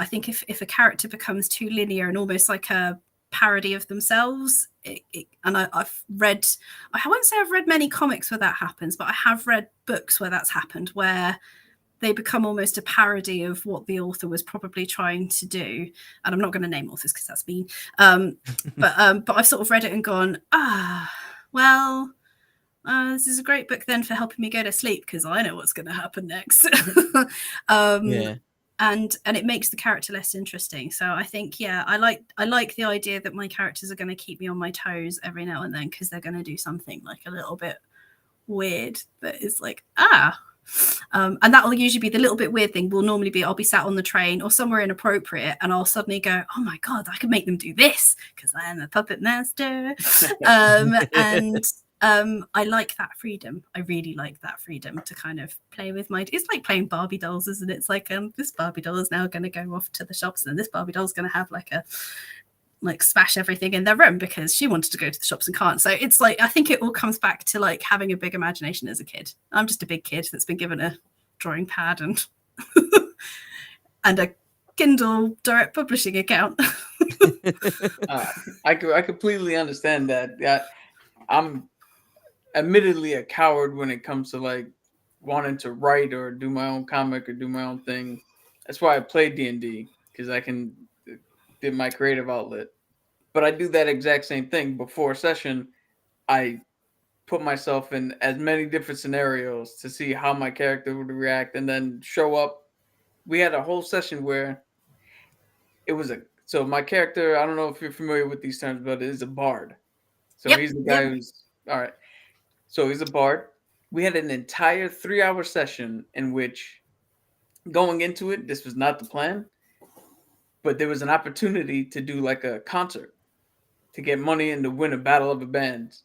[SPEAKER 6] think if a character becomes too linear and almost like a parody of themselves, and I won't say I've read many comics where that happens, but I have read books where that's happened, where they become almost a parody of what the author was probably trying to do. And I'm not going to name authors because that's mean, but I've sort of read it and gone, this is a great book then for helping me go to sleep, because I know what's going to happen next. And it makes the character less interesting. So I think, I like the idea that my characters are going to keep me on my toes every now and then, because they're going to do something like a little bit weird that is like, and that will usually be the little bit weird thing will normally be I'll be sat on the train or somewhere inappropriate, and I'll suddenly go, oh my God, I can make them do this because I am a puppet master. I like that freedom. I really like that freedom to kind of play with it's like playing Barbie dolls, isn't it? It's like this Barbie doll is now going to go off to the shops, and this Barbie doll is going to have smash everything in their room because she wanted to go to the shops and can't. So it's like, I think it all comes back to like having a big imagination as a kid. I'm just a big kid that's been given a drawing pad and and a Kindle direct publishing account.
[SPEAKER 3] I completely understand that. I'm admittedly a coward when it comes to like wanting to write or do my own comic or do my own thing. That's why I play D&D, because I can get my creative outlet. But I do that exact same thing before a session. I put myself in as many different scenarios to see how my character would react, and then show up. We had a whole session where it was so my character, I don't know if you're familiar with these terms, but it is a bard. So he's the guy who's all right. So he's a bard. We had an entire 3-hour session in which, going into it, this was not the plan, but there was an opportunity to do like a concert to get money and to win a battle of the bands.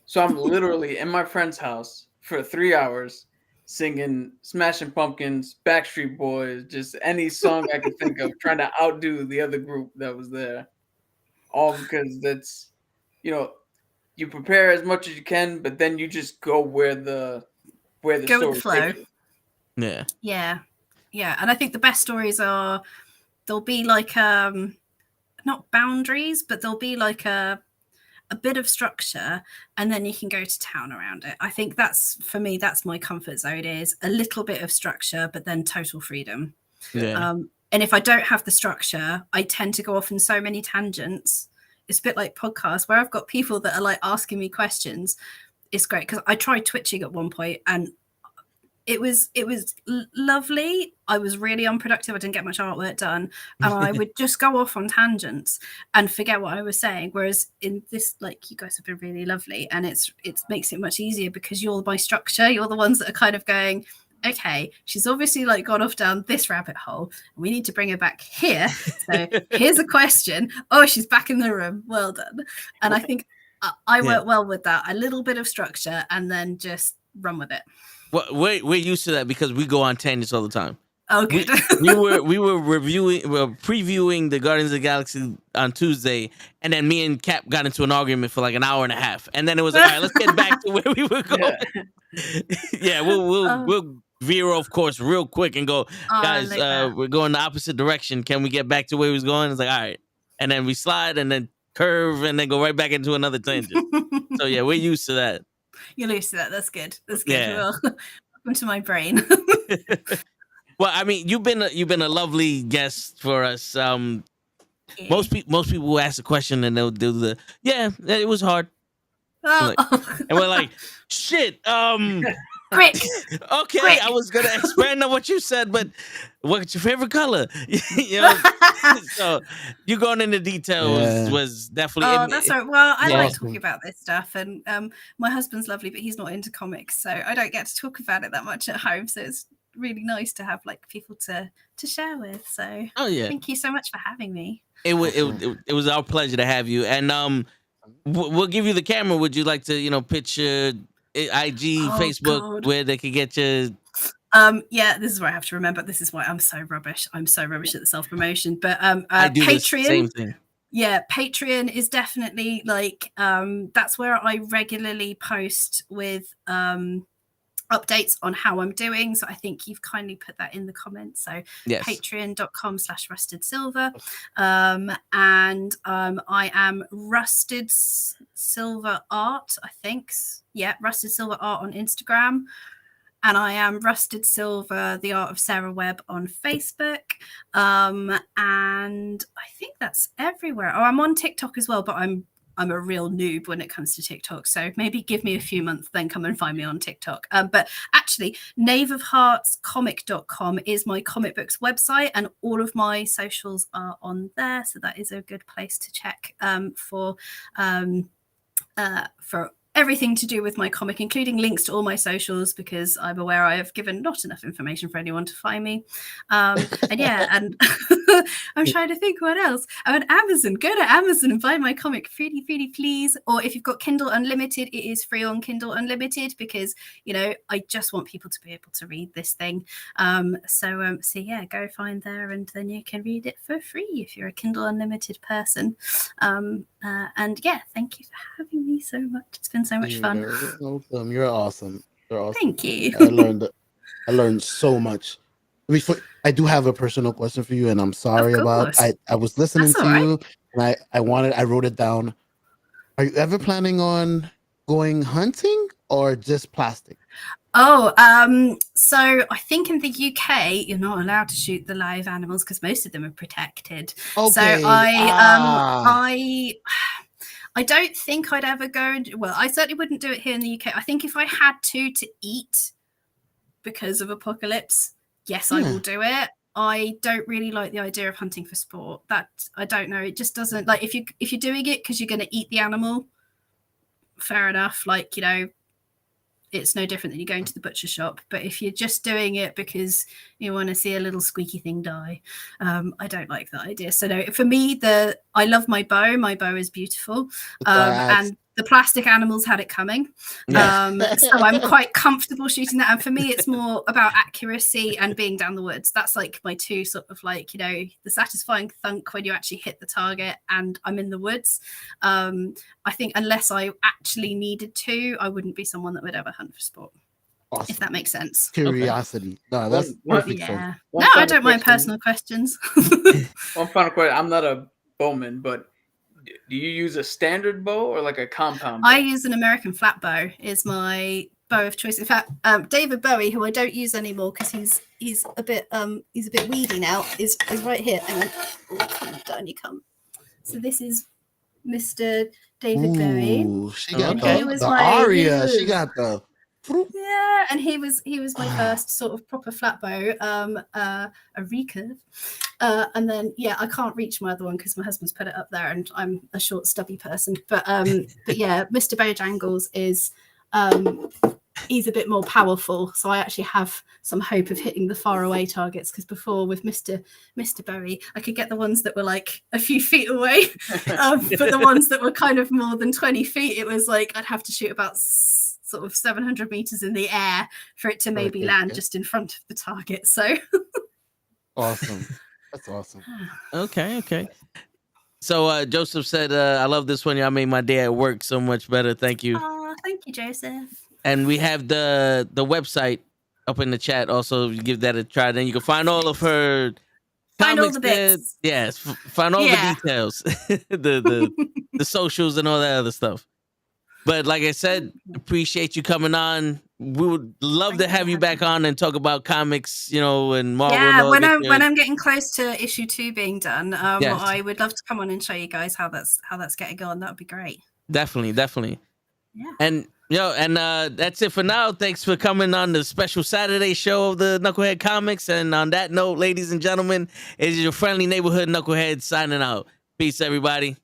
[SPEAKER 3] So I'm literally in my friend's house for 3 hours singing Smashing Pumpkins, Backstreet Boys, just any song I could think of, trying to outdo the other group that was there. All because that's, you prepare as much as you can, but then you just go where the story
[SPEAKER 6] flow.
[SPEAKER 3] Yeah.
[SPEAKER 6] And I think the best stories are, there'll be like not boundaries, but there'll be like a bit of structure, and then you can go to town around it. I think that's, for me, that's my comfort zone, is a little bit of structure, but then total freedom. And if I don't have the structure, I tend to go off in so many tangents. It's a bit like podcasts where I've got people that are like asking me questions. It's great, because I tried twitching at one point, and it was lovely. I was really unproductive. I didn't get much artwork done, and I would just go off on tangents and forget what I was saying. Whereas in this, like, you guys have been really lovely, and it makes it much easier because you're my structure. You're the ones that are kind of going, okay, she's obviously like gone off down this rabbit hole, and we need to bring her back here. So here's a question. Oh, she's back in the room. Well done. And I think I work well with that. A little bit of structure, and then just run with it.
[SPEAKER 1] Well, we're used to that because we go on tangents all the time.
[SPEAKER 6] Oh, good.
[SPEAKER 1] we were previewing the Guardians of the Galaxy on Tuesday, and then me and Cap got into an argument for like an hour and a half, and then it was like, all right, let's get back to where we were going. We'll veer off course real quick and go, guys, we're going the opposite direction. Can we get back to where we was going? It's like, all right, and then we slide, and then curve and then go right back into another tangent. So yeah, we're used to that.
[SPEAKER 6] You're used to that. That's good. That's good.
[SPEAKER 1] Yeah.
[SPEAKER 6] Well, welcome to my brain.
[SPEAKER 1] Well, I mean, you've been a lovely guest for us. Most people will ask a question and they'll do the it was hard.
[SPEAKER 6] Oh.
[SPEAKER 1] And we're like, shit.
[SPEAKER 6] Quick.
[SPEAKER 1] Okay,
[SPEAKER 6] Quick.
[SPEAKER 1] I was gonna expand on what you said, but what's your favorite color? You know, so you going into detail was definitely.
[SPEAKER 6] Oh, that's right. Well, I like
[SPEAKER 7] Awesome.
[SPEAKER 6] talking about this stuff, and my husband's lovely, but he's not into comics, so I don't get to talk about it that much at home. So it's really nice to have like people to share with. So thank you so much for having me.
[SPEAKER 1] It was our pleasure to have you, and we'll give you the camera. Would you like to pitch your IG, Facebook, where they could get you?
[SPEAKER 6] Yeah, this is where I have to remember. This is why I'm so rubbish. I'm so rubbish at the self-promotion. But
[SPEAKER 1] I do
[SPEAKER 6] Patreon.
[SPEAKER 1] the same thing.
[SPEAKER 6] Yeah, Patreon is definitely like that's where I regularly post with updates on how I'm doing. So I think you've kindly put that in the comments. So
[SPEAKER 1] yes.
[SPEAKER 6] patreon.com/rustedsilver. And I am Rusted Silver Art, I think. Yeah, Rusted Silver Art on Instagram. And I am Rusted Silver, the Art of Sarah Webb on Facebook. And I think that's everywhere. Oh, I'm on TikTok as well, but I'm a real noob when it comes to TikTok. So maybe give me a few months, then come and find me on TikTok. But actually, knaveofheartscomic.com is my comic books website, and all of my socials are on there. So that is a good place to check for everything to do with my comic, including links to all my socials, because I'm aware I have given not enough information for anyone to find me. And I'm trying to think what else. I'm on Amazon. Go to Amazon and buy my comic, pretty please. Or if you've got Kindle Unlimited, it is free on Kindle Unlimited, because I just want people to be able to read this thing. So yeah, go find there, and then you can read it for free if you're a Kindle Unlimited person. And yeah, thank you for having me so much. It's been so much fun.
[SPEAKER 7] You're awesome. You're awesome.
[SPEAKER 6] Thank you.
[SPEAKER 7] I learned so much. I do have a personal question for you, and I'm sorry about. I was listening to you, and I wrote it down. Are you ever planning on going hunting or just plastic?
[SPEAKER 6] Oh, so I think in the UK you're not allowed to shoot the live animals because most of them are protected.
[SPEAKER 7] Okay.
[SPEAKER 6] So I don't think I'd ever go. Well, I certainly wouldn't do it here in the UK. I think if I had to eat because of apocalypse, yes, I will do it. I don't really like the idea of hunting for sport. That I don't know. It just doesn't like if you're doing it because you're going to eat the animal. Fair enough. Like it's no different than you going to the butcher shop. But if you're just doing it because you want to see a little squeaky thing die, I don't like that idea. So no, for me, I love my bow. My bow is beautiful, and the plastic animals had it coming. So I'm quite comfortable shooting that. And for me, it's more about accuracy and being down the woods. That's like my two sort of like, the satisfying thunk when you actually hit the target and I'm in the woods. I think unless I actually needed to, I wouldn't be someone that would ever hunt for sport. Awesome. If that makes sense.
[SPEAKER 7] Curiosity. No, that's perfect.
[SPEAKER 6] Yeah. No, I don't mind personal questions.
[SPEAKER 3] One final question. I'm not a bowman, but do you use a standard bow or like a compound bow?
[SPEAKER 6] I use an American flat bow is my bow of choice. In fact, David Bowie, who I don't use anymore because he's a bit weedy now, is right here. Hang on. Oh, come down you come. So this is Mr. David Bowie.
[SPEAKER 7] She got the aria. She got the
[SPEAKER 6] yeah, and he was my first sort of proper flat bow, a recurve, and then I can't reach my other one because my husband's put it up there, and I'm a short, stubby person. But yeah, Mr. Bojangles is he's a bit more powerful, so I actually have some hope of hitting the far away targets. Because before with Mr. Bowie, I could get the ones that were like a few feet away, but the ones that were kind of more than 20 feet, it was like I'd have to shoot about sort of 700 meters in the air for it to maybe land just in front of the target. So
[SPEAKER 7] awesome. That's awesome.
[SPEAKER 1] Okay. So Joseph said, I love this one. Y'all made my day at work so much better. Thank you.
[SPEAKER 6] Oh, thank you, Joseph.
[SPEAKER 1] And we have the website up in the chat. Also, you give that a try. Then you can find all of her
[SPEAKER 6] Find all
[SPEAKER 1] comics
[SPEAKER 6] the
[SPEAKER 1] there.
[SPEAKER 6] bits.
[SPEAKER 1] Yes, find all
[SPEAKER 6] Yeah.
[SPEAKER 1] the details, the socials and all that other stuff. But like I said, appreciate you coming on. We would love to
[SPEAKER 6] Thank you
[SPEAKER 1] have
[SPEAKER 6] for
[SPEAKER 1] you back
[SPEAKER 6] having
[SPEAKER 1] on and talk about comics, and Marvel. and
[SPEAKER 6] Yeah,
[SPEAKER 1] all,
[SPEAKER 6] when
[SPEAKER 1] get
[SPEAKER 6] I'm
[SPEAKER 1] your-
[SPEAKER 6] when I'm getting close to issue 2 being done,
[SPEAKER 1] Yes.
[SPEAKER 6] I would love to come on and show you guys how that's getting on. That would be great.
[SPEAKER 1] Definitely.
[SPEAKER 6] Yeah.
[SPEAKER 1] And that's it for now. Thanks for coming on the special Saturday show of the Knucklehead Comics. And on that note, ladies and gentlemen, it is your friendly neighborhood Knucklehead signing out. Peace, everybody.